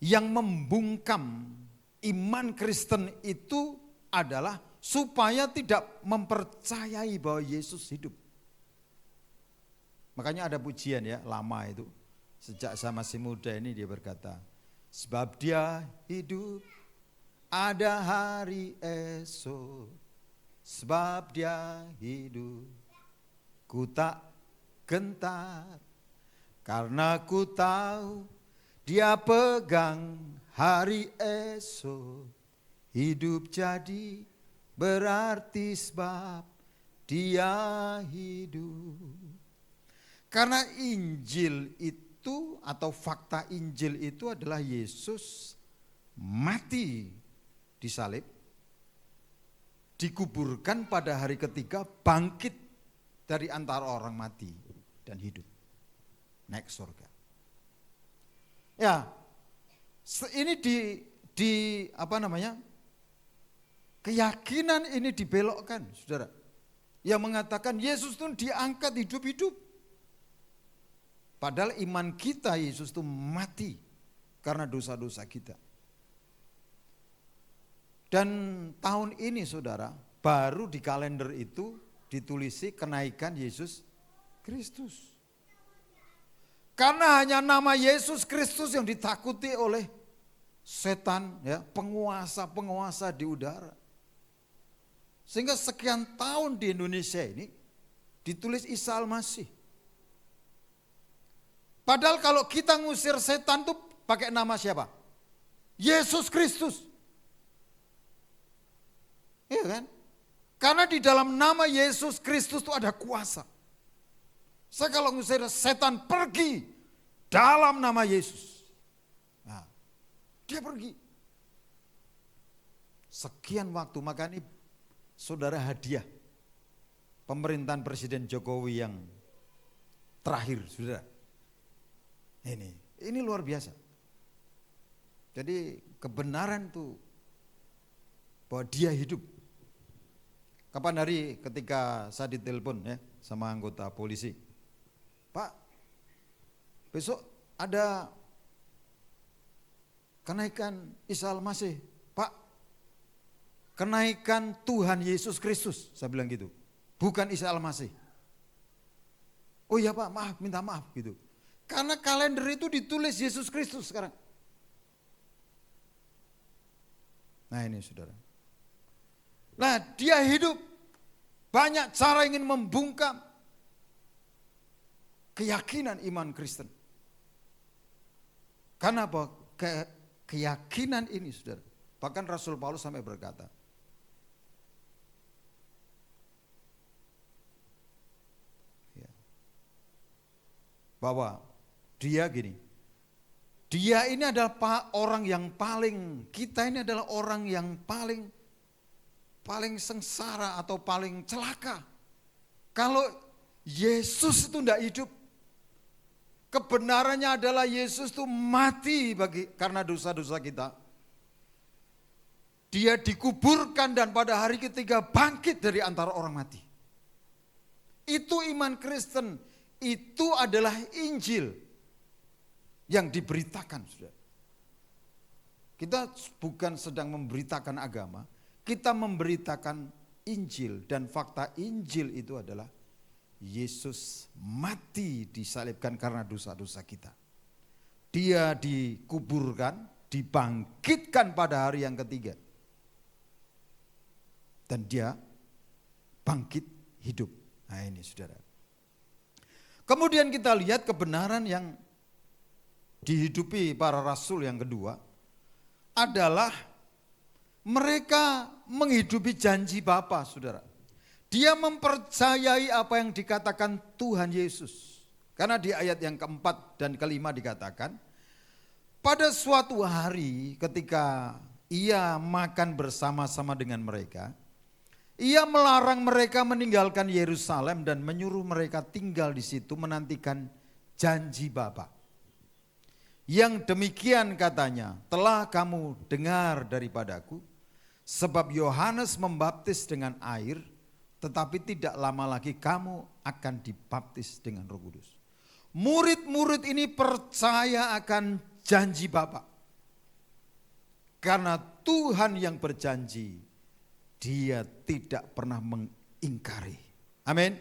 yang membungkam iman Kristen itu adalah supaya tidak mempercayai bahwa Yesus hidup. Makanya ada pujian ya, lama itu. Sejak saya masih muda ini dia berkata, sebab dia hidup, ada hari esok. Sebab dia hidup, ku tak gentar. Karena ku tahu dia pegang hari esok. Hidup jadi berarti sebab dia hidup. Karena Injil itu atau fakta Injil itu adalah Yesus mati di salib, dikuburkan pada hari ketiga, bangkit dari antara orang mati dan hidup, naik surga. Ya, ini keyakinan ini dibelokkan, saudara. Yang mengatakan Yesus itu diangkat hidup-hidup. Padahal iman kita Yesus itu mati karena dosa-dosa kita. Dan tahun ini saudara, baru di kalender itu ditulisi kenaikan Yesus Kristus. Karena hanya nama Yesus Kristus yang ditakuti oleh setan, ya, penguasa-penguasa di udara. Sehingga sekian tahun di Indonesia ini ditulis Isa Al-Masih. Padahal kalau kita ngusir setan tuh pakai nama siapa? Yesus Kristus. Iya kan? Karena di dalam nama Yesus Kristus itu ada kuasa. Saya kalau ngusir setan pergi dalam nama Yesus. Nah, dia pergi. Sekian waktu, makanya saudara hadiah pemerintahan Presiden Jokowi yang terakhir, saudara. Ini luar biasa. Jadi kebenaran tuh bahwa dia hidup. Kapan hari ketika saya ditelepon ya sama anggota polisi, Pak, besok ada kenaikan Isa Al-Masih, Pak, kenaikan Tuhan Yesus Kristus, saya bilang gitu, bukan Isa Al-Masih. Oh iya Pak, maaf, minta maaf gitu. Karena kalender itu ditulis Yesus Kristus sekarang. Nah ini saudara. Nah dia hidup, banyak cara ingin membungkam keyakinan iman Kristen. Karena apa? Keyakinan ini saudara. Bahkan Rasul Paulus sampai berkata, ya, bahwa dia gini, dia ini adalah orang yang paling, kita ini adalah orang yang paling sengsara atau paling celaka. Kalau Yesus itu tidak hidup, kebenarannya adalah Yesus itu mati karena dosa-dosa kita. Dia dikuburkan dan pada hari ketiga bangkit dari antara orang mati. Itu iman Kristen, itu adalah Injil yang diberitakan. Kita bukan sedang memberitakan agama, kita memberitakan Injil, dan fakta Injil itu adalah Yesus mati disalibkan karena dosa-dosa kita. Dia dikuburkan, dibangkitkan pada hari yang ketiga. Dan dia bangkit hidup. Nah ini saudara. Kemudian kita lihat kebenaran yang dihidupi para rasul yang kedua adalah mereka menghidupi janji Bapa, saudara. Dia mempercayai apa yang dikatakan Tuhan Yesus. Karena di ayat yang keempat dan kelima dikatakan, pada suatu hari ketika ia makan bersama-sama dengan mereka, ia melarang mereka meninggalkan Yerusalem dan menyuruh mereka tinggal di situ menantikan janji Bapa. Yang demikian katanya, telah kamu dengar daripadaku, sebab Yohanes membaptis dengan air, tetapi tidak lama lagi kamu akan dibaptis dengan Roh Kudus. Murid-murid ini percaya akan janji Bapa. Karena Tuhan yang berjanji, dia tidak pernah mengingkari. Amin.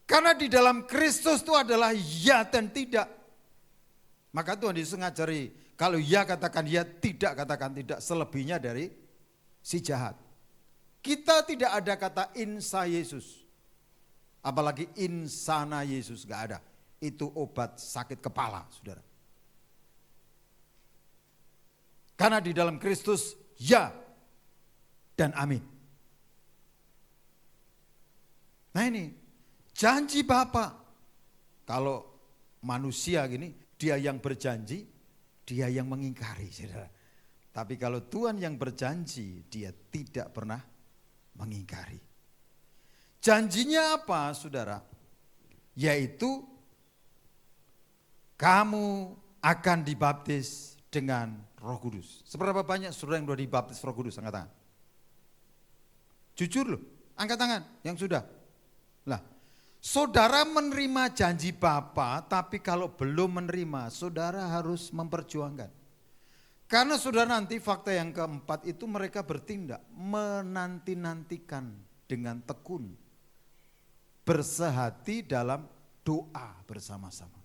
Karena di dalam Kristus itu adalah ya dan tidak. Maka Tuhan Yesus ngajari, kalau ya katakan ya, tidak katakan tidak, selebihnya dari si jahat. Kita tidak ada kata insa Yesus, apalagi insana Yesus, gak ada. Itu obat sakit kepala, saudara. Karena di dalam Kristus ya dan amin. Nah ini janji Bapa Kalau manusia gini, dia yang berjanji, dia yang mengingkari, saudara. Tapi kalau Tuhan yang berjanji, dia tidak pernah mengingkari. Janjinya apa, saudara? Yaitu kamu akan dibaptis dengan Roh Kudus. Seberapa banyak saudara yang sudah dibaptis Roh Kudus? Angkat tangan. Jujur loh, angkat tangan yang sudah. Lah, saudara menerima janji Bapa, tapi kalau belum menerima, saudara harus memperjuangkan. Karena saudara nanti fakta yang keempat itu mereka bertindak, menanti-nantikan dengan tekun, bersehati dalam doa bersama-sama.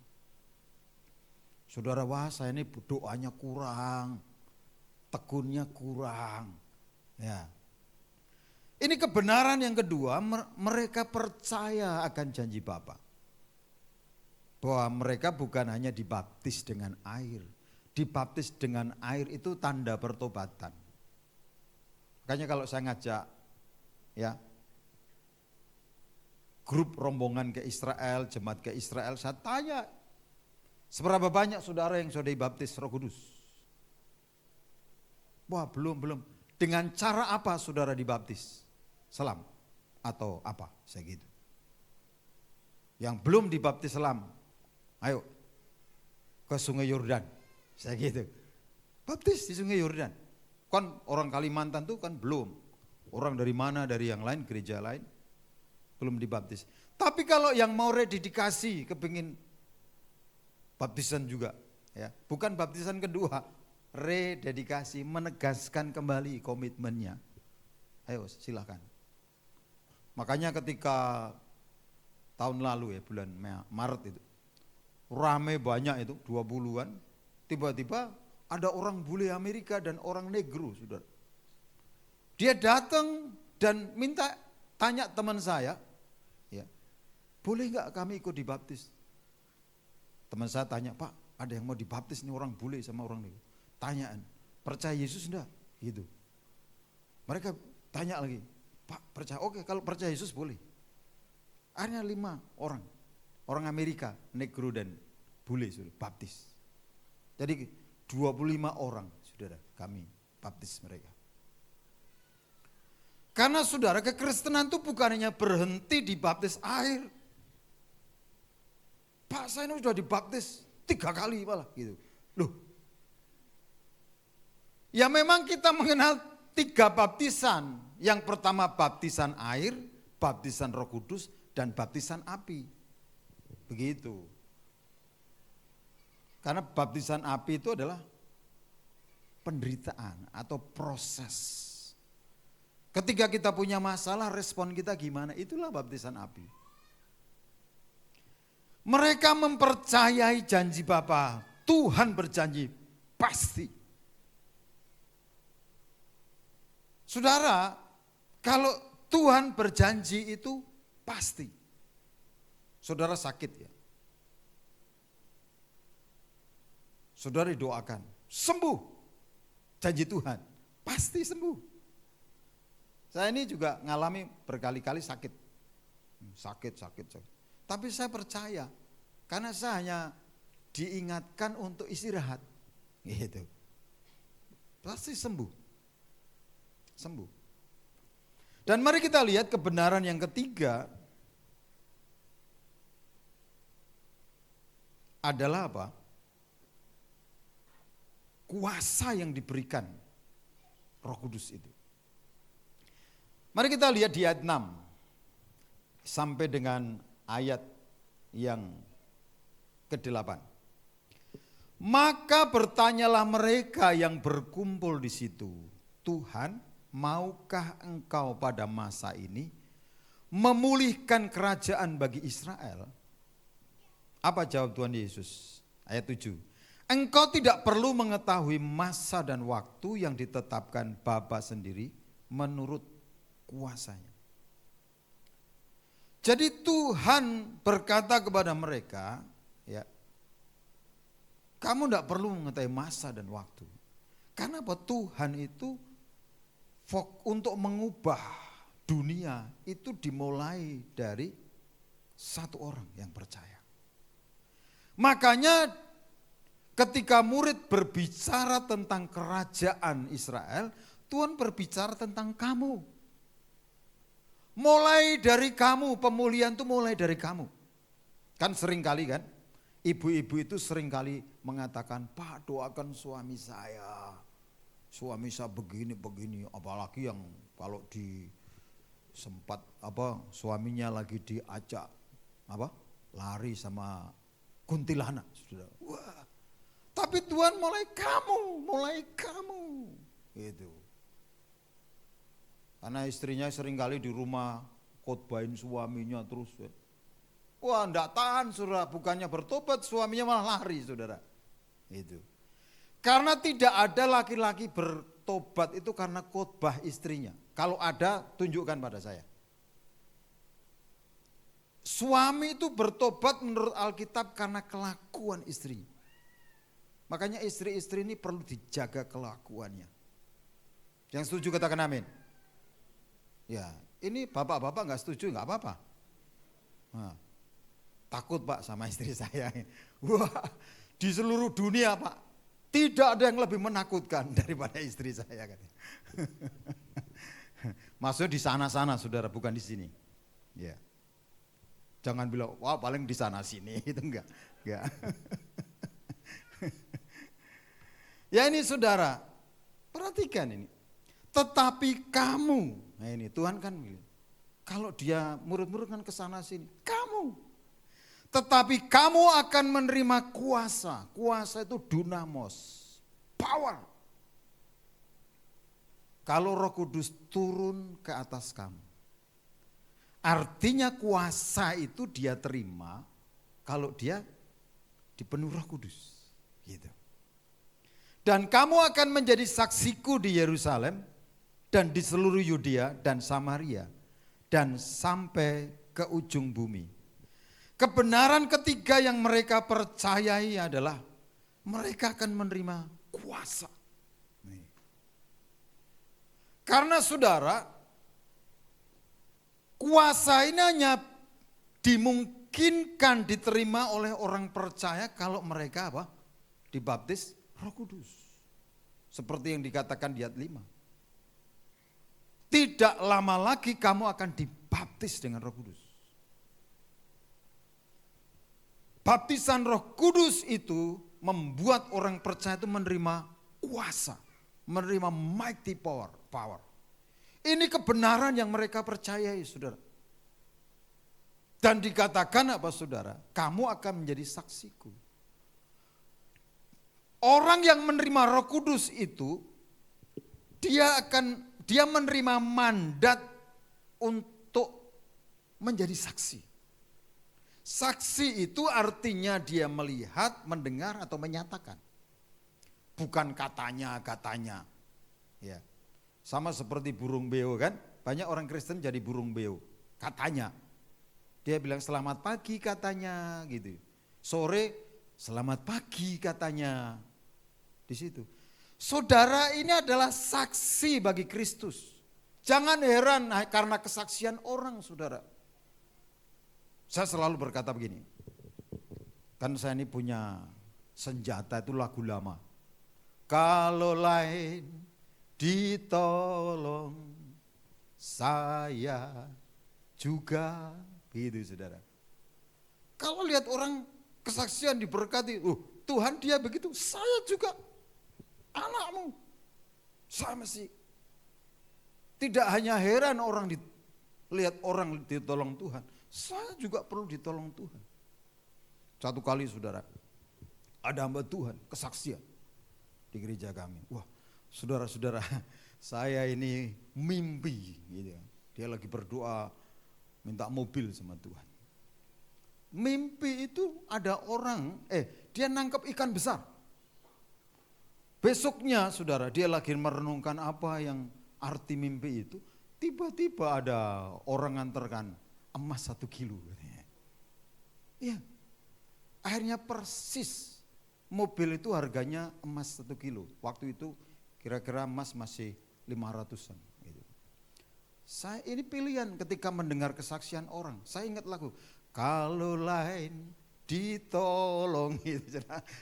Saudara, wah saya ini doanya kurang, tekunnya kurang. Ya. Ini kebenaran yang kedua, mereka percaya akan janji Bapa. Bahwa mereka bukan hanya dibaptis dengan air. Dibaptis dengan air itu tanda pertobatan. Makanya kalau saya ngajak ya grup rombongan ke Israel, jemaat ke Israel, saya tanya, seberapa banyak saudara yang sudah dibaptis Roh Kudus? Wah, belum. Dengan cara apa saudara dibaptis? Selam atau apa? Saya gitu. Yang belum dibaptis selam, ayo ke Sungai Yordan. Saya gitu. Baptis di Sungai Yordan. Kan orang Kalimantan tuh kan belum. Orang dari mana, dari yang lain, gereja lain, belum dibaptis. Tapi kalau yang mau rededikasi, kepingin baptisan juga, ya, bukan baptisan kedua, rededikasi, menegaskan kembali komitmennya. Ayo silakan. Makanya ketika tahun lalu ya, bulan Maret itu, rame banyak itu, 20-an, tiba-tiba ada orang bule Amerika dan orang negro, saudara. Dia datang dan minta, tanya teman saya, ya, boleh nggak kami ikut dibaptis? Teman saya tanya, Pak, ada yang mau dibaptis nih orang bule sama orang negro. Tanyaan, percaya Yesus enggak? Gitu. Mereka tanya lagi, Pak percaya, oke kalau percaya Yesus boleh. Akhirnya 5 orang, orang Amerika, negro dan bule sudah baptis. Jadi 25 orang saudara kami baptis mereka. Karena saudara kekristenan itu bukan hanya berhenti di baptis air. Pak saya ini sudah dibaptis 3 kali malah gitu. Loh. Ya memang kita mengenal 3 baptisan. Yang pertama baptisan air, baptisan Roh Kudus, dan baptisan api. Begitu. Karena baptisan api itu adalah penderitaan atau proses. Ketika kita punya masalah, respon kita gimana? Itulah baptisan api. Mereka mempercayai janji Bapa. Tuhan berjanji pasti. Saudara, kalau Tuhan berjanji itu pasti. Saudara sakit ya. Saudara didoakan, sembuh. Janji Tuhan, pasti sembuh. Saya ini juga ngalami berkali-kali sakit. Sakit. Tapi saya percaya, karena saya hanya diingatkan untuk istirahat. Gitu. Pasti sembuh. Sembuh. Dan mari kita lihat kebenaran yang ketiga adalah apa? Kuasa yang diberikan Roh Kudus itu. Mari kita lihat di ayat 6 sampai dengan ayat yang ke-8. Maka bertanyalah mereka yang berkumpul di situ, Tuhan, maukah engkau pada masa ini memulihkan kerajaan bagi Israel? Apa jawab Tuhan Yesus? Ayat 7. Engkau tidak perlu mengetahui masa dan waktu yang ditetapkan Bapa sendiri menurut kuasanya. Jadi Tuhan berkata kepada mereka, ya, kamu tidak perlu mengetahui masa dan waktu. Karena apa? Tuhan itu untuk mengubah dunia itu dimulai dari satu orang yang percaya. Makanya ketika murid berbicara tentang kerajaan Israel, Tuhan berbicara tentang kamu. Mulai dari kamu, pemulihan itu mulai dari kamu. Kan sering kali kan, ibu-ibu itu sering kali mengatakan, Pak doakan suami saya. Suami saya begini, apalagi yang kalau di sempat suaminya lagi diajak lari sama kuntilanak. Wah. Tapi Tuhan mulai kamu. Gitu. Karena istrinya sering kali di rumah khotbahin suaminya terus. Wah, enggak tahan saudara, bukannya bertobat suaminya malah lari saudara. Itu. Karena tidak ada laki-laki bertobat itu karena khotbah istrinya. Kalau ada, tunjukkan pada saya. Suami itu bertobat menurut Alkitab karena kelakuan istrinya. Makanya istri-istri ini perlu dijaga kelakuannya. Yang setuju katakan amin. Ya, ini bapak-bapak nggak setuju nggak apa-apa. Nah, takut Pak sama istri saya. Wah, di seluruh dunia Pak. Tidak ada yang lebih menakutkan daripada istri saya katanya. Maksudnya di sana-sana saudara, bukan di sini. Ya. Jangan bilang, wah paling di sana sini, itu enggak. Ya ini saudara, perhatikan ini. Tetapi kamu, nah ini Tuhan kan bilang, kalau dia murid-murid kan ke sana sini, kamu. Tetapi kamu akan menerima kuasa. Kuasa itu dunamos, power. Kalau Roh Kudus turun ke atas kamu. Artinya kuasa itu dia terima kalau dia dipenuhi Roh Kudus. Gitu. Dan kamu akan menjadi saksiku di Yerusalem dan di seluruh Yudea dan Samaria dan sampai ke ujung bumi. Kebenaran ketiga yang mereka percayai adalah mereka akan menerima kuasa. Karena saudara, kuasa ini hanya dimungkinkan diterima oleh orang percaya kalau mereka dibaptis Roh Kudus. Seperti yang dikatakan di ayat 5. Tidak lama lagi kamu akan dibaptis dengan Roh Kudus. Baptisan Roh Kudus itu membuat orang percaya itu menerima kuasa, menerima mighty power. Ini kebenaran yang mereka percayai, saudara. Dan dikatakan apa, saudara? Kamu akan menjadi saksiku. Orang yang menerima Roh Kudus itu, dia menerima mandat untuk menjadi saksi. Saksi itu artinya dia melihat, mendengar atau menyatakan. Bukan katanya. Ya. Sama seperti burung beo kan. Banyak orang Kristen jadi burung beo. Katanya. Dia bilang selamat pagi katanya gitu. Sore selamat pagi katanya. Di situ. Saudara ini adalah saksi bagi Kristus. Jangan heran karena kesaksian orang saudara. Saya selalu berkata begini, kan saya ini punya senjata itu lagu lama. Kalau lain ditolong, saya juga, gitu saudara. Kalau lihat orang kesaksian diberkati, Tuhan dia begitu, saya juga anakmu. Saya mesti. Tidak hanya heran orang lihat orang ditolong Tuhan. Saya juga perlu ditolong Tuhan. Satu kali saudara, ada hamba Tuhan, kesaksian di gereja kami. Wah saudara-saudara, saya ini mimpi. Gitu. Dia lagi berdoa, minta mobil sama Tuhan. Mimpi itu ada orang, dia nangkep ikan besar. Besoknya saudara, dia lagi merenungkan apa yang arti mimpi itu. Tiba-tiba ada orang nganterkan emas 1 kilo. Iya, akhirnya persis mobil itu harganya emas 1 kilo. Waktu itu kira-kira emas masih 500-an. Gitu. Saya ini pilihan ketika mendengar kesaksian orang. Saya ingat lagu, kalau lain ditolongi.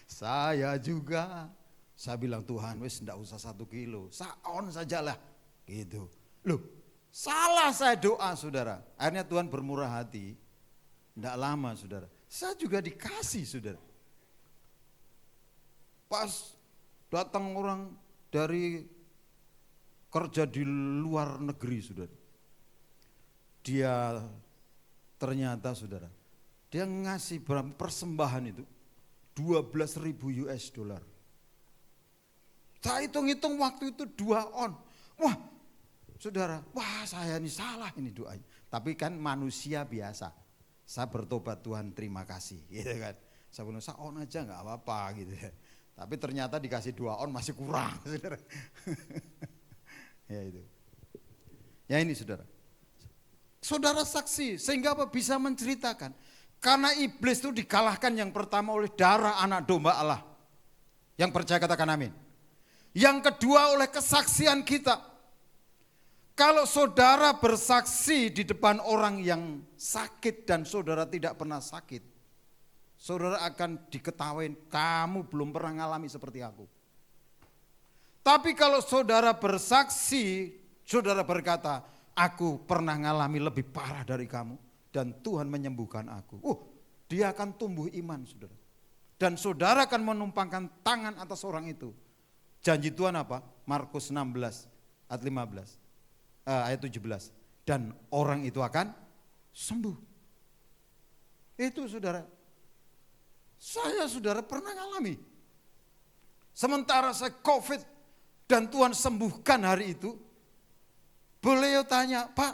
Saya juga. Saya bilang, Tuhan wis enggak usah 1 kilo, saon sajalah. Gitu. Loh, salah saya doa saudara. Akhirnya Tuhan bermurah hati. Enggak lama saudara. Saya juga dikasih saudara. Pas datang orang dari kerja di luar negeri saudara. Dia ternyata saudara, dia ngasih persembahan itu 12.000 US dollar. Saya hitung-hitung waktu itu 2 on. Wah saudara, wah saya ini salah ini doanya. Tapi kan manusia biasa. Saya bertobat, Tuhan terima kasih gitu kan. Saya bilang on aja gak apa-apa gitu ya. Tapi ternyata dikasih 2 on masih kurang saudara. Ya itu. Ya ini saudara. Saudara saksi, sehingga apa bisa menceritakan. Karena iblis itu dikalahkan yang pertama oleh darah anak domba Allah. Yang percaya katakan amin. Yang kedua oleh kesaksian kita. Kalau saudara bersaksi di depan orang yang sakit dan saudara tidak pernah sakit, saudara akan diketawain, kamu belum pernah ngalami seperti aku. Tapi kalau saudara bersaksi, saudara berkata, aku pernah ngalami lebih parah dari kamu dan Tuhan menyembuhkan aku. Dia akan tumbuh iman saudara. Dan saudara akan menumpangkan tangan atas orang itu. Janji Tuhan apa? Markus 16 ayat 15, ayat 17. Dan orang itu akan sembuh. Itu saudara. Saya saudara pernah ngalami. Sementara saya COVID dan Tuhan sembuhkan hari itu. Beliau tanya, Pak,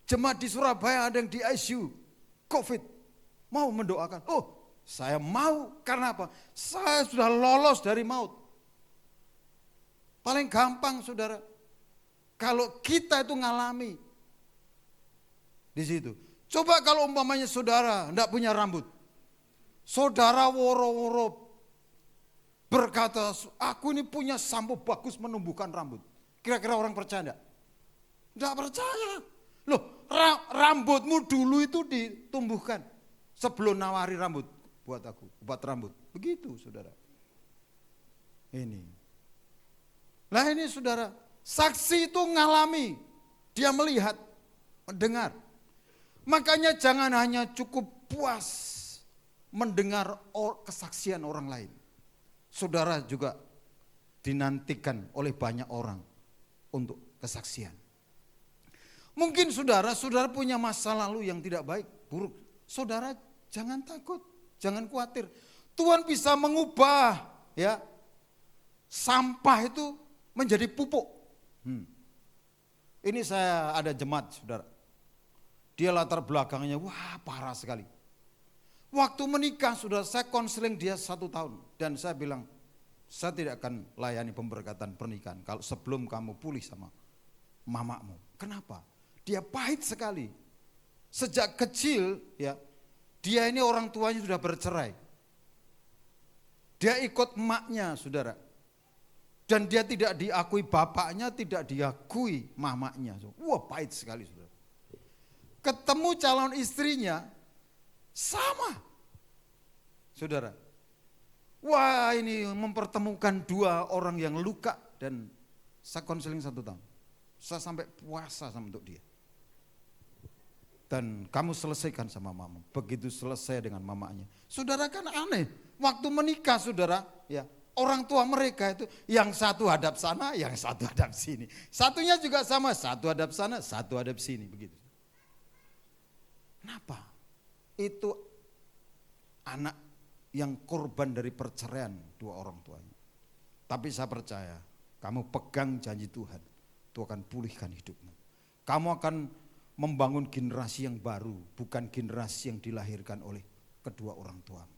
jemaat di Surabaya ada yang di ICU, COVID, mau mendoakan? Oh, saya mau, karena apa? Saya sudah lolos dari maut. Paling gampang saudara, kalau kita itu ngalami di situ. Coba kalau umpamanya saudara enggak punya rambut, saudara woro-woro berkata, aku ini punya sampo bagus menumbuhkan rambut. Kira-kira orang percaya enggak? Enggak percaya. Loh, rambutmu dulu itu ditumbuhkan sebelum nawari rambut buat aku, buat rambut. Begitu saudara. Ini. Nah ini saudara, saksi itu ngalami, dia melihat, mendengar. Makanya jangan hanya cukup puas mendengar kesaksian orang lain. Saudara juga dinantikan oleh banyak orang untuk kesaksian. Mungkin saudara punya masa lalu yang tidak baik, buruk. Saudara jangan takut, jangan khawatir. Tuhan bisa mengubah ya sampah itu menjadi pupuk. Ini saya ada jemaat saudara. Dia latar belakangnya wah parah sekali. Waktu menikah sudah saya konseling dia 1 tahun. Dan saya bilang saya tidak akan layani pemberkatan pernikahan kalau sebelum kamu pulih sama mamamu. Kenapa? Dia pahit sekali. Sejak kecil ya dia ini orang tuanya sudah bercerai. Dia ikut emaknya saudara. Dan dia tidak diakui bapaknya, tidak diakui mamanya. Wah pahit sekali saudara. Ketemu calon istrinya sama. Saudara. Wah ini mempertemukan 2 orang yang luka dan saya konseling 1 tahun. Saya sampai puasa sama untuk dia. Dan kamu selesaikan sama mama. Begitu selesai dengan mamanya. Saudara kan aneh. Waktu menikah saudara ya. Orang tua mereka itu yang satu hadap sana, yang satu hadap sini. Satunya juga sama, satu hadap sana, satu hadap sini. Begitu. Kenapa? Itu anak yang korban dari perceraian 2 orang tuanya. Tapi saya percaya, kamu pegang janji Tuhan, Tuhan akan pulihkan hidupmu. Kamu akan membangun generasi yang baru, bukan generasi yang dilahirkan oleh kedua orang tuamu.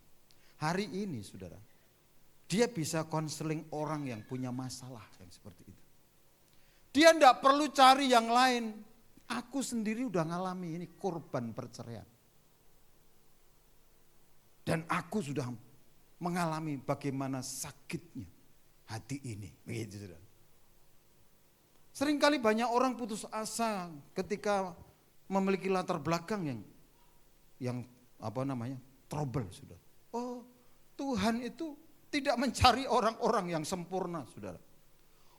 Hari ini saudara, dia bisa konseling orang yang punya masalah yang seperti itu. Dia tidak perlu cari yang lain. Aku sendiri udah ngalami ini korban perceraian. Dan aku sudah mengalami bagaimana sakitnya hati ini. Begitu saudara. Seringkali banyak orang putus asa ketika memiliki latar belakang yang trouble, saudara. Oh, Tuhan itu tidak mencari orang-orang yang sempurna, saudara.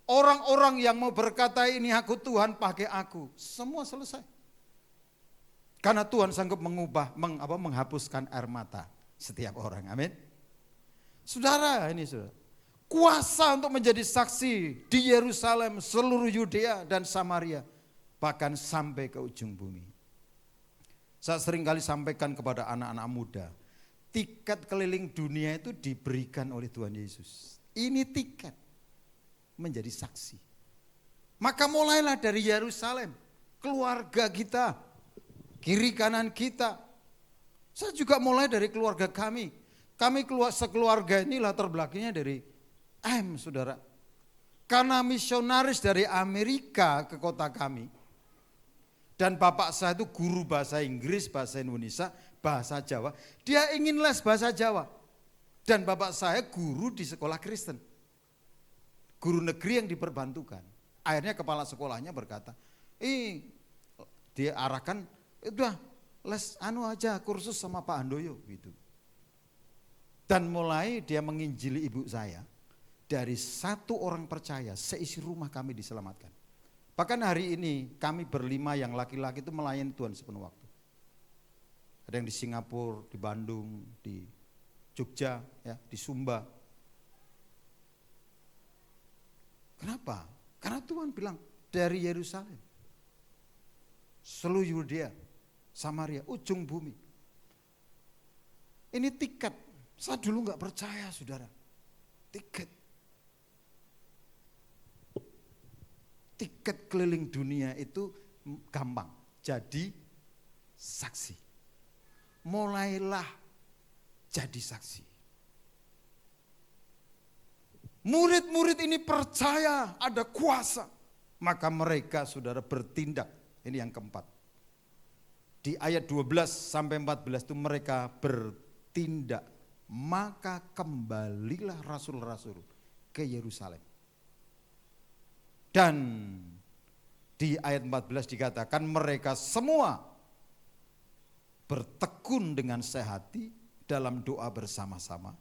Orang-orang yang mau berkata ini aku Tuhan, pakai aku, semua selesai. Karena Tuhan sanggup menghapuskan air mata setiap orang, amin. Saudara, ini saudara, kuasa untuk menjadi saksi di Yerusalem, seluruh Yudea dan Samaria, bahkan sampai ke ujung bumi. Saya sering kali sampaikan kepada anak-anak muda, tiket keliling dunia itu diberikan oleh Tuhan Yesus. Ini tiket menjadi saksi. Maka mulailah dari Yerusalem, keluarga kita, kiri kanan kita. Saya juga mulai dari keluarga kami. Kami sekeluarga ini latar belakangnya dari saudara. Karena misionaris dari Amerika ke kota kami. Dan bapak saya itu guru bahasa Inggris, bahasa Indonesia, bahasa Jawa. Dia ingin les bahasa Jawa. Dan bapak saya guru di sekolah Kristen. Guru negeri yang diperbantukan. Akhirnya kepala sekolahnya berkata, dia arahkan, udah les aja kursus sama Pak Handoyo gitu. Dan mulai dia menginjili ibu saya, dari satu orang percaya, seisi rumah kami diselamatkan. Bahkan hari ini kami berlima yang laki-laki itu melayani Tuhan sepenuh waktu. Ada yang di Singapura, di Bandung, di Jogja, ya, di Sumba. Kenapa? Karena Tuhan bilang dari Yerusalem, seluruh Yudea, Samaria, ujung bumi. Ini tiket. Saya dulu nggak percaya, saudara. Tiket keliling dunia itu gampang. Jadi saksi. Mulailah jadi saksi. Murid-murid ini percaya ada kuasa. Maka mereka, saudara, bertindak. Ini yang keempat. Di ayat 12 sampai 14 itu mereka bertindak. Maka kembalilah rasul-rasul ke Yerusalem. Dan di ayat 14 dikatakan mereka semua bertekun dengan sehati dalam doa bersama-sama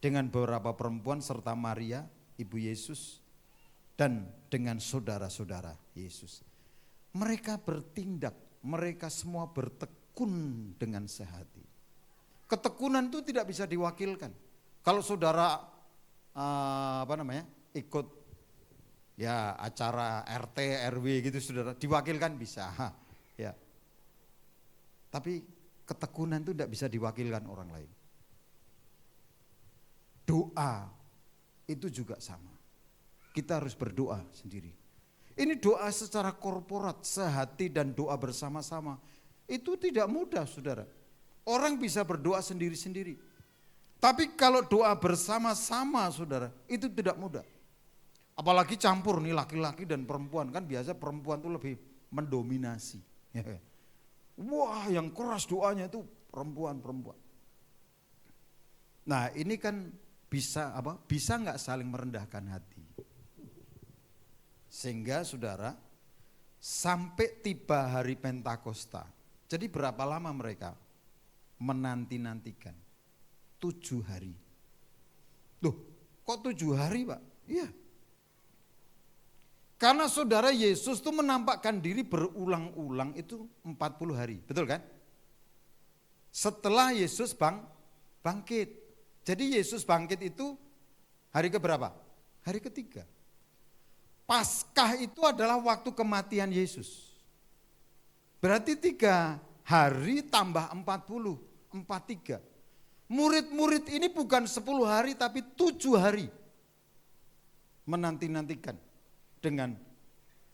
dengan beberapa perempuan serta Maria, ibu Yesus, dan dengan saudara-saudara Yesus. Mereka bertindak, mereka semua bertekun dengan sehati. Ketekunan itu tidak bisa diwakilkan. Kalau saudara ikut ya acara RT RW gitu, saudara diwakilkan bisa, ya. Tapi ketekunan itu tidak bisa diwakilkan orang lain. Doa itu juga sama. Kita harus berdoa sendiri. Ini doa secara korporat, sehati dan doa bersama-sama. Itu tidak mudah, saudara. Orang bisa berdoa sendiri-sendiri. Tapi kalau doa bersama-sama, saudara, itu tidak mudah. Apalagi campur nih laki-laki dan perempuan. Kan biasa perempuan itu lebih mendominasi. Wah, yang keras doanya itu perempuan. Nah, ini kan bisa nggak saling merendahkan hati. Sehingga saudara, sampai tiba hari Pentakosta. Jadi berapa lama mereka menanti-nantikan? 7 hari. Loh, kok 7 hari, Pak? Iya. Karena saudara, Yesus itu menampakkan diri berulang-ulang itu 40 hari. Betul kan? Setelah Yesus bangkit. Jadi Yesus bangkit itu hari keberapa? Hari ketiga. Paskah itu adalah waktu kematian Yesus. Berarti 3 hari tambah 40, 43. Murid-murid ini bukan 10 hari tapi 7 hari menanti-nantikan dengan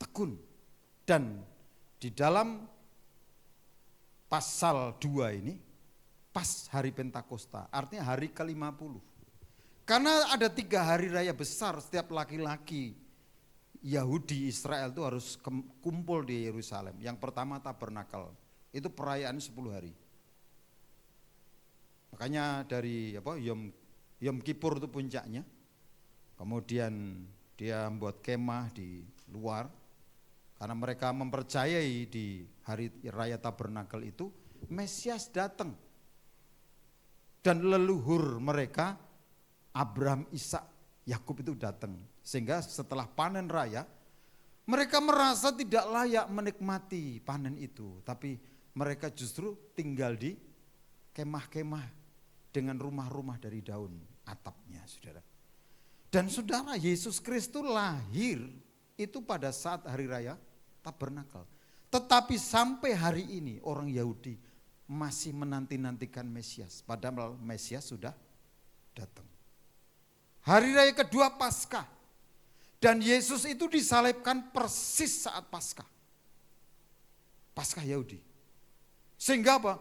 tekun. Dan di dalam pasal 2 ini pas hari Pentakosta, artinya hari ke-50. Karena ada 3 hari raya besar, setiap laki-laki Yahudi Israel itu harus kumpul di Yerusalem. Yang pertama Tabernakel, itu perayaan 10 hari. Makanya dari Yom Kippur itu puncaknya. Kemudian dia membuat kemah di luar. Karena mereka mempercayai di hari raya Tabernakel itu Mesias datang. Dan leluhur mereka, Abraham, Ishak, Yakub itu datang. Sehingga setelah panen raya, mereka merasa tidak layak menikmati panen itu. Tapi mereka justru tinggal di kemah-kemah dengan rumah-rumah dari daun atapnya, saudara. Dan saudara, Yesus Kristus lahir itu pada saat hari raya Tabernakel. Tetapi sampai hari ini orang Yahudi masih menanti-nantikan Mesias. Padahal Mesias sudah datang. Hari raya kedua Paskah. Dan Yesus itu disalibkan persis saat Paskah. Paskah Yahudi. Sehingga apa?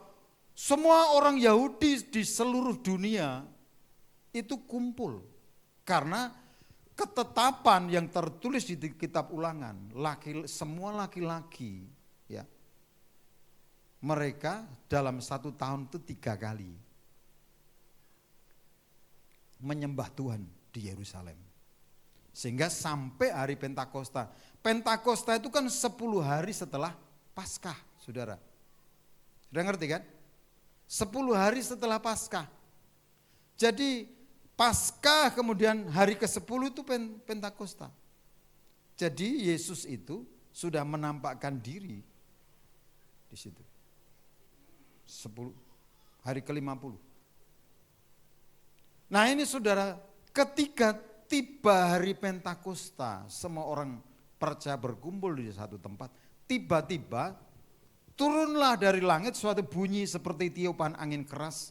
Semua orang Yahudi di seluruh dunia itu kumpul. Karena ketetapan yang tertulis di kitab Ulangan, semua laki-laki ya, mereka dalam 1 tahun itu 3 kali menyembah Tuhan di Yerusalem. Sehingga sampai hari Pentakosta. Pentakosta itu kan 10 hari setelah Paskah, saudara. Sudah ngerti kan? 10 hari setelah Paskah. Jadi Paskah kemudian hari ke-10 itu Pentakosta. Jadi Yesus itu sudah menampakkan diri di situ. 10 hari ke-50. Nah ini saudara, ketika tiba hari Pentakosta, semua orang percaya berkumpul di satu tempat, tiba-tiba turunlah dari langit suatu bunyi seperti tiupan angin keras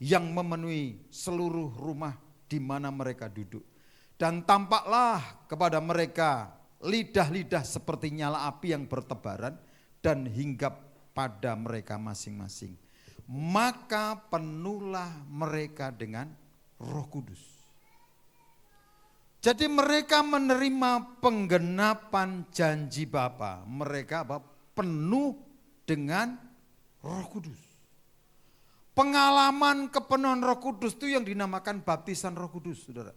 yang memenuhi seluruh rumah di mana mereka duduk. Dan tampaklah kepada mereka lidah-lidah seperti nyala api yang bertebaran dan hinggap pada mereka masing-masing. Maka penuhlah mereka dengan Roh Kudus. Jadi mereka menerima penggenapan janji Bapa. Mereka penuh dengan Roh Kudus. Pengalaman kepenuhan Roh Kudus itu yang dinamakan baptisan Roh Kudus, saudara.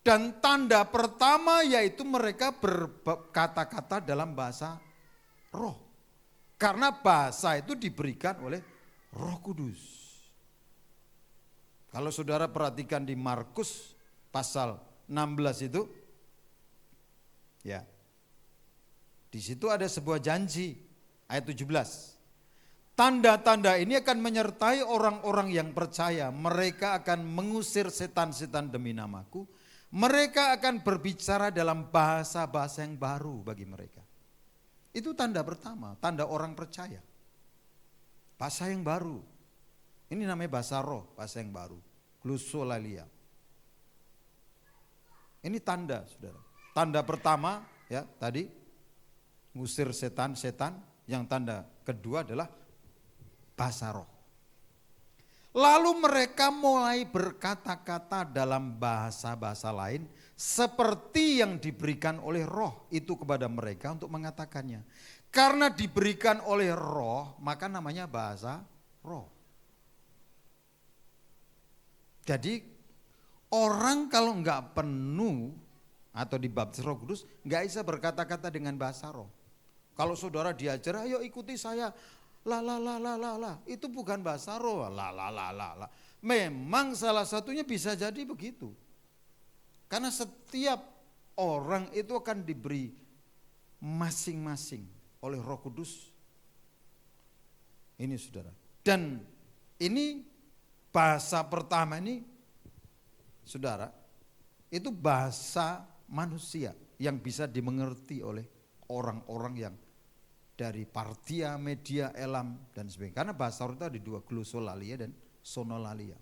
Dan tanda pertama yaitu mereka berkata-kata dalam bahasa roh. Karena bahasa itu diberikan oleh Roh Kudus. Kalau saudara perhatikan di Markus pasal 16 itu, ya, di situ ada sebuah janji, ayat 17. Tanda-tanda ini akan menyertai orang-orang yang percaya. Mereka akan mengusir setan-setan demi namaku. Mereka akan berbicara dalam bahasa-bahasa yang baru bagi mereka. Itu tanda pertama, tanda orang percaya. Bahasa yang baru. Ini namanya bahasa roh, bahasa yang baru. Glosolalia. Ini tanda, saudara. Tanda pertama, ya tadi, ngusir setan-setan. Yang tanda kedua adalah bahasa roh. Lalu mereka mulai berkata-kata dalam bahasa-bahasa lain seperti yang diberikan oleh roh itu kepada mereka untuk mengatakannya. Karena diberikan oleh roh, maka namanya bahasa roh. Jadi orang kalau enggak penuh atau dibaptis Roh Kudus enggak bisa berkata-kata dengan bahasa roh. Kalau saudara diajar, ayo ikuti saya. La, itu bukan bahasa roh. La. Memang salah satunya bisa jadi begitu. Karena setiap orang itu akan diberi masing-masing oleh Roh Kudus. Ini saudara. Dan ini bahasa pertama ini, saudara, itu bahasa manusia yang bisa dimengerti oleh orang-orang yang dari Partia, Media, Elam, dan sebagainya. Karena bahasa roh itu ada 2, glosolalia dan sonolalia.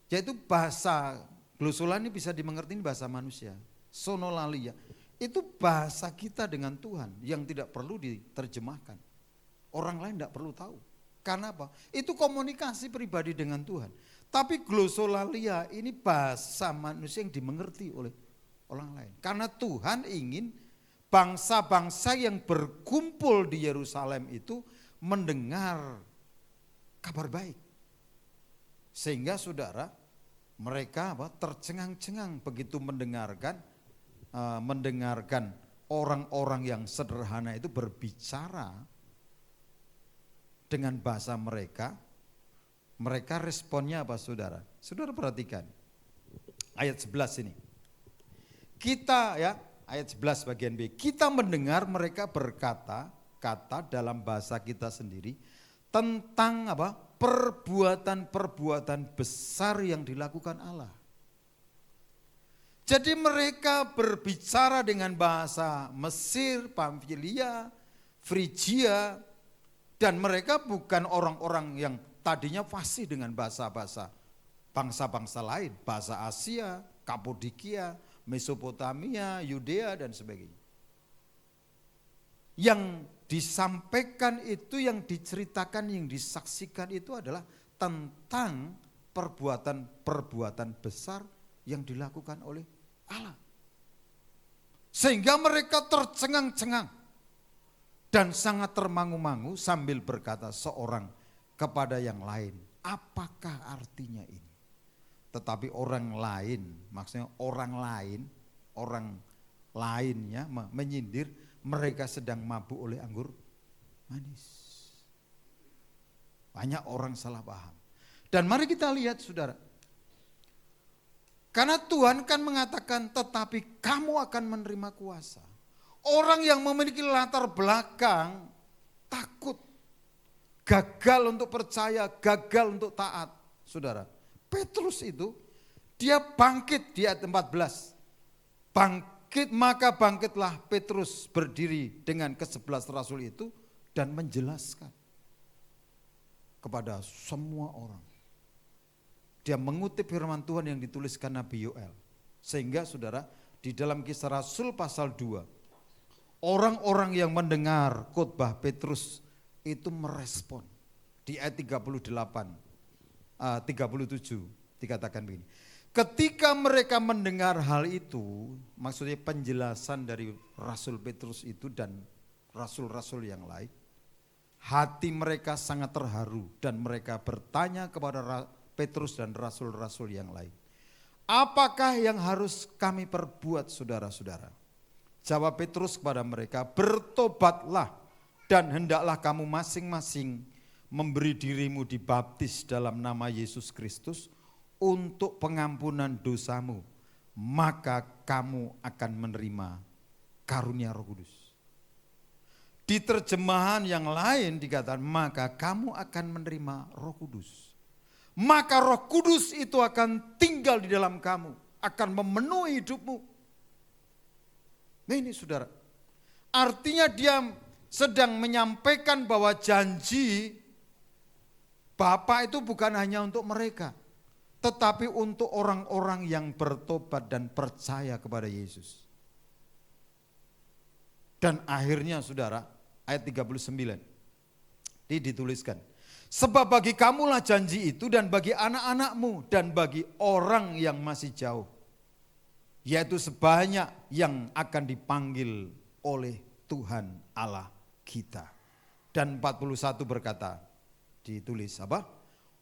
Yaitu bahasa glosolalia ini bisa dimengerti bahasa manusia. Sonolalia itu bahasa kita dengan Tuhan yang tidak perlu diterjemahkan. Orang lain tidak perlu tahu. Karena apa? Itu komunikasi pribadi dengan Tuhan. Tapi glosolalia ini bahasa manusia yang dimengerti oleh orang lain. Karena Tuhan ingin bangsa-bangsa yang berkumpul di Yerusalem itu mendengar kabar baik. Sehingga saudara, mereka tercengang-cengang begitu mendengarkan orang-orang yang sederhana itu berbicara dengan bahasa mereka Mereka responnya apa saudara? Saudara perhatikan. Ayat 11 ini. Kita ya, ayat 11 bagian B. Kita mendengar mereka berkata-kata dalam bahasa kita sendiri tentang apa? Perbuatan-perbuatan besar yang dilakukan Allah. Jadi mereka berbicara dengan bahasa Mesir, Pamfilia, Frigia, dan mereka bukan orang-orang yang tadinya fasih dengan bahasa-bahasa bangsa-bangsa lain, bahasa Asia, Kapodokia, Mesopotamia, Yudea dan sebagainya. Yang disampaikan itu, yang diceritakan, yang disaksikan itu adalah tentang perbuatan-perbuatan besar yang dilakukan oleh Allah. Sehingga mereka tercengang-cengang dan sangat termangu-mangu sambil berkata seorang kepada yang lain, apakah artinya ini? Tetapi orang lain, maksudnya orang lainnya menyindir mereka sedang mabuk oleh anggur manis. Banyak orang salah paham. Dan mari kita lihat saudara. Karena Tuhan kan mengatakan tetapi kamu akan menerima kuasa. Orang yang memiliki latar belakang takut, gagal untuk percaya, gagal untuk taat. Saudara, Petrus itu dia bangkit di ayat 14. Maka bangkitlah Petrus berdiri dengan ke-11 rasul itu dan menjelaskan kepada semua orang. Dia mengutip firman Tuhan yang dituliskan Nabi Yoel. Sehingga saudara, di dalam Kisah Rasul pasal 2, orang-orang yang mendengar khotbah Petrus itu merespon. Di ayat 37 dikatakan begini. Ketika mereka mendengar hal itu, maksudnya penjelasan dari Rasul Petrus itu dan rasul-rasul yang lain, hati mereka sangat terharu dan mereka bertanya kepada Petrus dan rasul-rasul yang lain, apakah yang harus kami perbuat saudara-saudara? Jawab Petrus kepada mereka, bertobatlah dan hendaklah kamu masing-masing memberi dirimu dibaptis dalam nama Yesus Kristus untuk pengampunan dosamu, maka kamu akan menerima karunia Roh Kudus. Di terjemahan yang lain dikatakan, maka kamu akan menerima Roh Kudus. Maka Roh Kudus itu akan tinggal di dalam kamu, akan memenuhi hidupmu. Nah ini saudara, artinya dia sedang menyampaikan bahwa janji Bapa itu bukan hanya untuk mereka, tetapi untuk orang-orang yang bertobat dan percaya kepada Yesus. Dan akhirnya saudara, ayat 39, dituliskan, sebab bagi kamulah janji itu dan bagi anak-anakmu dan bagi orang yang masih jauh, yaitu sebanyak yang akan dipanggil oleh Tuhan Allah kita. Dan 41 berkata, ditulis apa?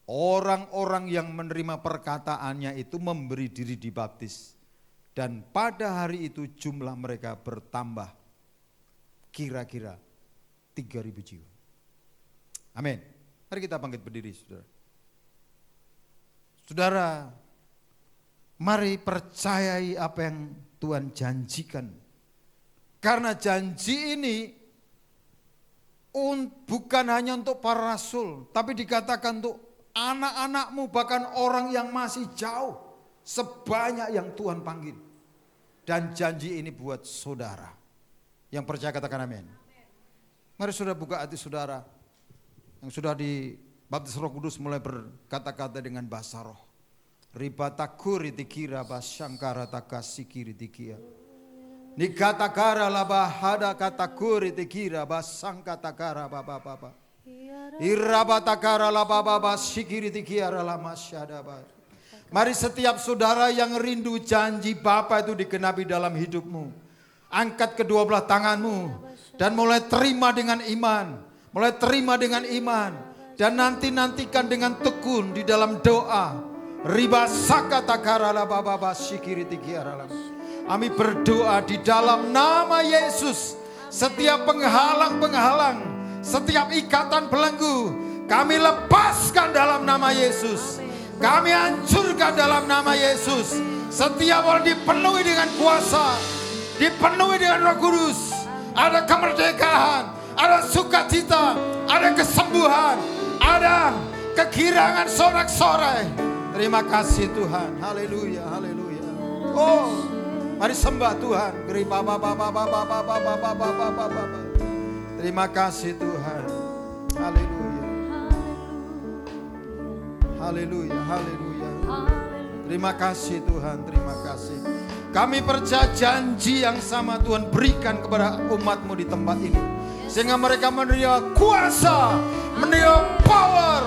Orang-orang yang menerima perkataannya itu memberi diri dibaptis. Dan pada hari itu jumlah mereka bertambah kira-kira 3.000 jiwa. Amin. Mari kita bangkit berdiri saudara. Saudara, mari percayai apa yang Tuhan janjikan. Karena janji ini bukan hanya untuk para rasul, tapi dikatakan untuk anak-anakmu, bahkan orang yang masih jauh, sebanyak yang Tuhan panggil. Dan janji ini buat saudara. Yang percaya katakan amin. Mari saudara buka hati saudara yang sudah dibaptis Roh Kudus, mulai berkata-kata dengan bahasa roh. Ribatakuri tikira basyangkara takasikiri tikia. Nikatakara labahada katakuri tikira basangkatakara baba. Irabatakara lababa sikiri tikiara lamasyadaba. Mari setiap saudara yang rindu janji Bapa itu digenapi dalam hidupmu, angkat kedua belah tanganmu dan mulai terima dengan iman. Mulai terima dengan iman dan nantikan dengan tekun di dalam doa. Ribasakatakara lababa sikiri tikiara lam. Kami berdoa di dalam nama Yesus, setiap penghalang-penghalang, setiap ikatan belenggu Kami lepaskan dalam nama Yesus. Kami hancurkan dalam nama Yesus. Setiap orang dipenuhi dengan kuasa, dipenuhi dengan Roh Kudus. Ada kemerdekaan, ada sukacita, ada kesembuhan, ada kegirangan sorak-sorai. Terima kasih Tuhan. Haleluya, haleluya. Oh, mari sembah Tuhan. Terima kasih Tuhan. Haleluya. Haleluya, haleluya. Terima kasih Tuhan, terima kasih. Kami percaya janji yang sama Tuhan berikan kepada umat-Mu di tempat ini. Sehingga mereka menerima kuasa, menerima power,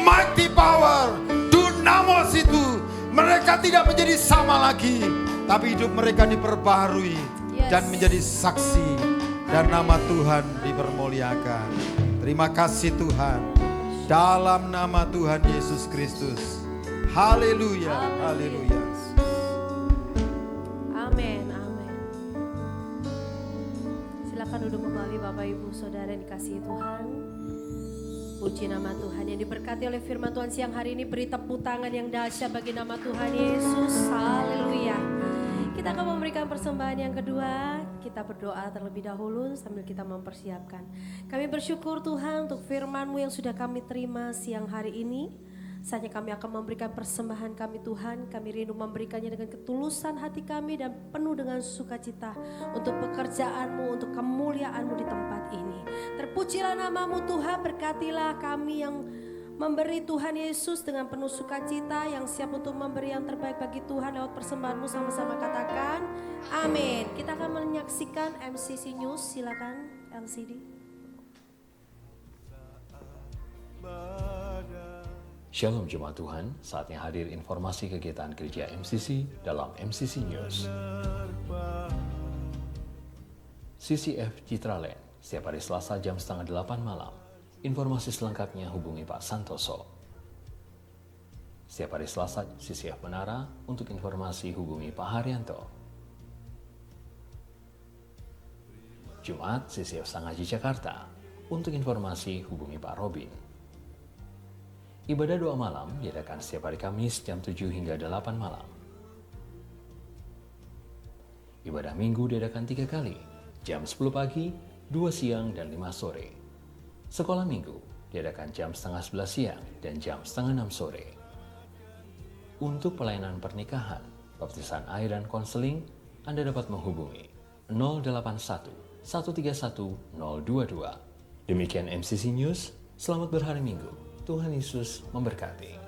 mighty power, dunamos itu. Mereka tidak menjadi sama lagi, tapi hidup mereka diperbaharui dan menjadi saksi. Dan nama Tuhan dipermuliakan. Terima kasih Tuhan. Dalam nama Tuhan Yesus Kristus. Haleluya, haleluya. Amin, amin. Silakan duduk kembali Bapak Ibu Saudara yang dikasihi Tuhan. Puji nama Tuhan yang diberkati oleh firman Tuhan siang hari ini. Beri tepuk tangan yang dahsyat bagi nama Tuhan Yesus. Haleluya. Kita akan memberikan persembahan yang kedua. Kita berdoa terlebih dahulu sambil kita mempersiapkan. Kami bersyukur Tuhan untuk firman-Mu yang sudah kami terima siang hari ini. Saatnya kami akan memberikan persembahan kami Tuhan. Kami rindu memberikannya dengan ketulusan hati kami dan penuh dengan sukacita untuk pekerjaan-Mu, untuk kemuliaan-Mu di tempat ini. Terpujilah nama-Mu Tuhan, berkatilah kami yang memberi Tuhan Yesus dengan penuh sukacita, yang siap untuk memberi yang terbaik bagi Tuhan lewat persembahan-Mu. Sama-sama katakan amin. Kita akan menyaksikan MCC News, silakan LCD. Shalom Jemaat Tuhan, saatnya hadir informasi kegiatan gereja MCC dalam MCC News. CCF Citraland, setiap hari Selasa jam 7:30 malam. Informasi selengkapnya hubungi Pak Santoso. Setiap hari Selasa CCF Menara, untuk informasi hubungi Pak Haryanto. Jumat CCF Sangaji Jakarta, untuk informasi hubungi Pak Robin. Ibadah doa malam diadakan setiap hari Kamis jam 7 hingga 8 malam. Ibadah minggu diadakan 3 kali, jam 10 pagi, 2 siang, dan 5 sore. Sekolah minggu diadakan jam setengah 11 siang dan jam setengah 6 sore. Untuk pelayanan pernikahan, baptisan air dan konseling, Anda dapat menghubungi 081 131 022. Demikian MCC News, selamat berhari Minggu. Tuhan Yesus memberkati.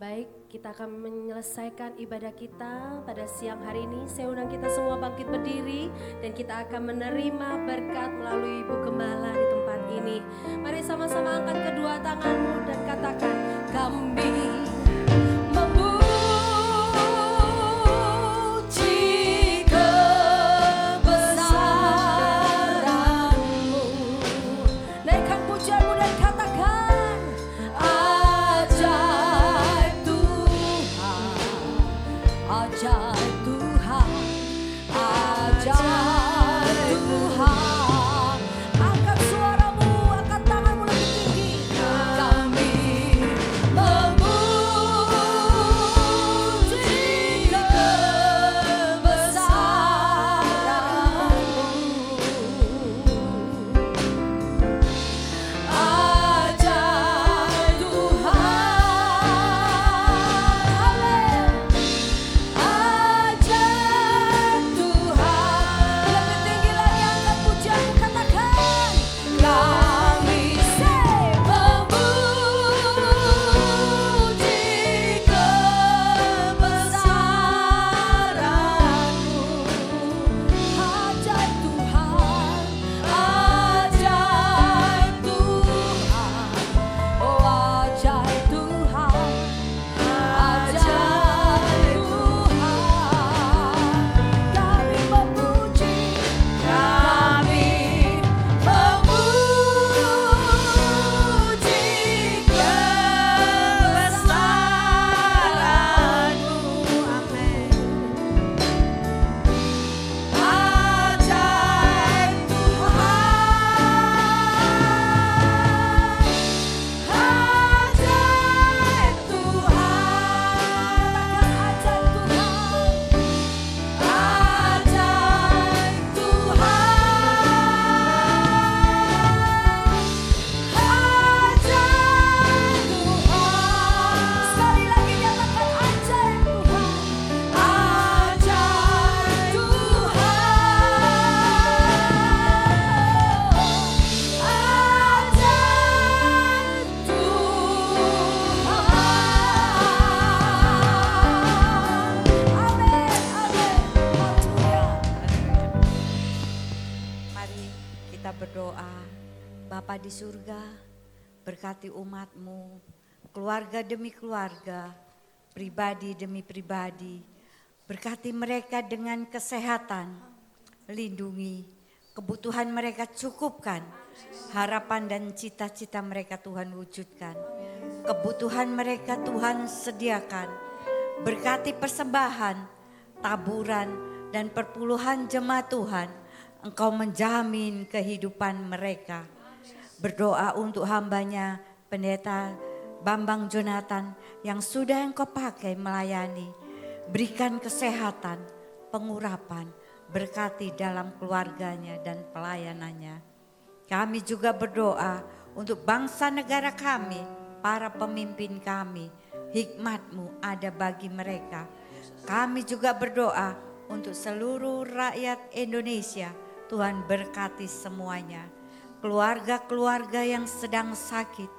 Baik, kita akan menyelesaikan ibadah kita pada siang hari ini. Saya undang kita semua bangkit berdiri dan kita akan menerima berkat melalui Ibu Gembala di tempat ini. Mari sama-sama angkat kedua tanganmu dan katakan, kami memuji kebesaran-Mu. Naikkan pujianmu dan katakan, ajaib Tuhan, di surga, berkati umat-Mu, keluarga demi keluarga, pribadi demi pribadi. Berkati mereka dengan kesehatan, lindungi, kebutuhan mereka cukupkan, harapan dan cita-cita mereka Tuhan wujudkan. Kebutuhan mereka Tuhan sediakan, berkati persembahan, taburan dan perpuluhan jemaat Tuhan. Engkau menjamin kehidupan mereka. Berdoa untuk hambanya Pendeta Bambang Jonathan yang sudah Engkau pakai melayani. Berikan kesehatan, pengurapan, berkati dalam keluarganya dan pelayanannya. Kami juga berdoa untuk bangsa negara kami, para pemimpin kami. Hikmat-Mu ada bagi mereka. Kami juga berdoa untuk seluruh rakyat Indonesia. Tuhan berkati semuanya. Keluarga-keluarga yang sedang sakit,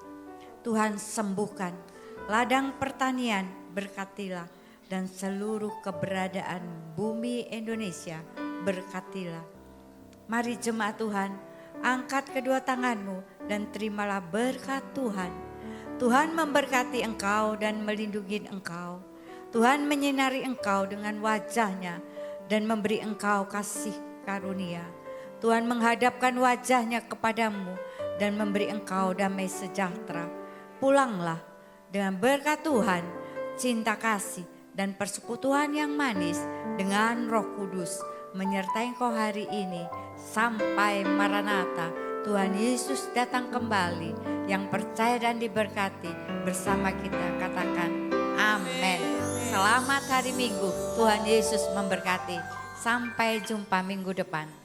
Tuhan sembuhkan. Ladang pertanian berkatilah. Dan seluruh keberadaan bumi Indonesia berkatilah. Mari jemaat Tuhan, angkat kedua tanganmu dan terimalah berkat Tuhan. Tuhan memberkati engkau dan melindungi engkau. Tuhan menyinari engkau dengan wajahnya dan memberi engkau kasih karunia. Tuhan menghadapkan wajahnya kepadamu dan memberi engkau damai sejahtera. Pulanglah dengan berkat Tuhan, cinta kasih dan persekutuan yang manis dengan Roh Kudus menyertai engkau hari ini sampai Maranatha. Tuhan Yesus datang kembali. Yang percaya dan diberkati bersama kita katakan amin. Selamat hari Minggu. Tuhan Yesus memberkati. Sampai jumpa minggu depan.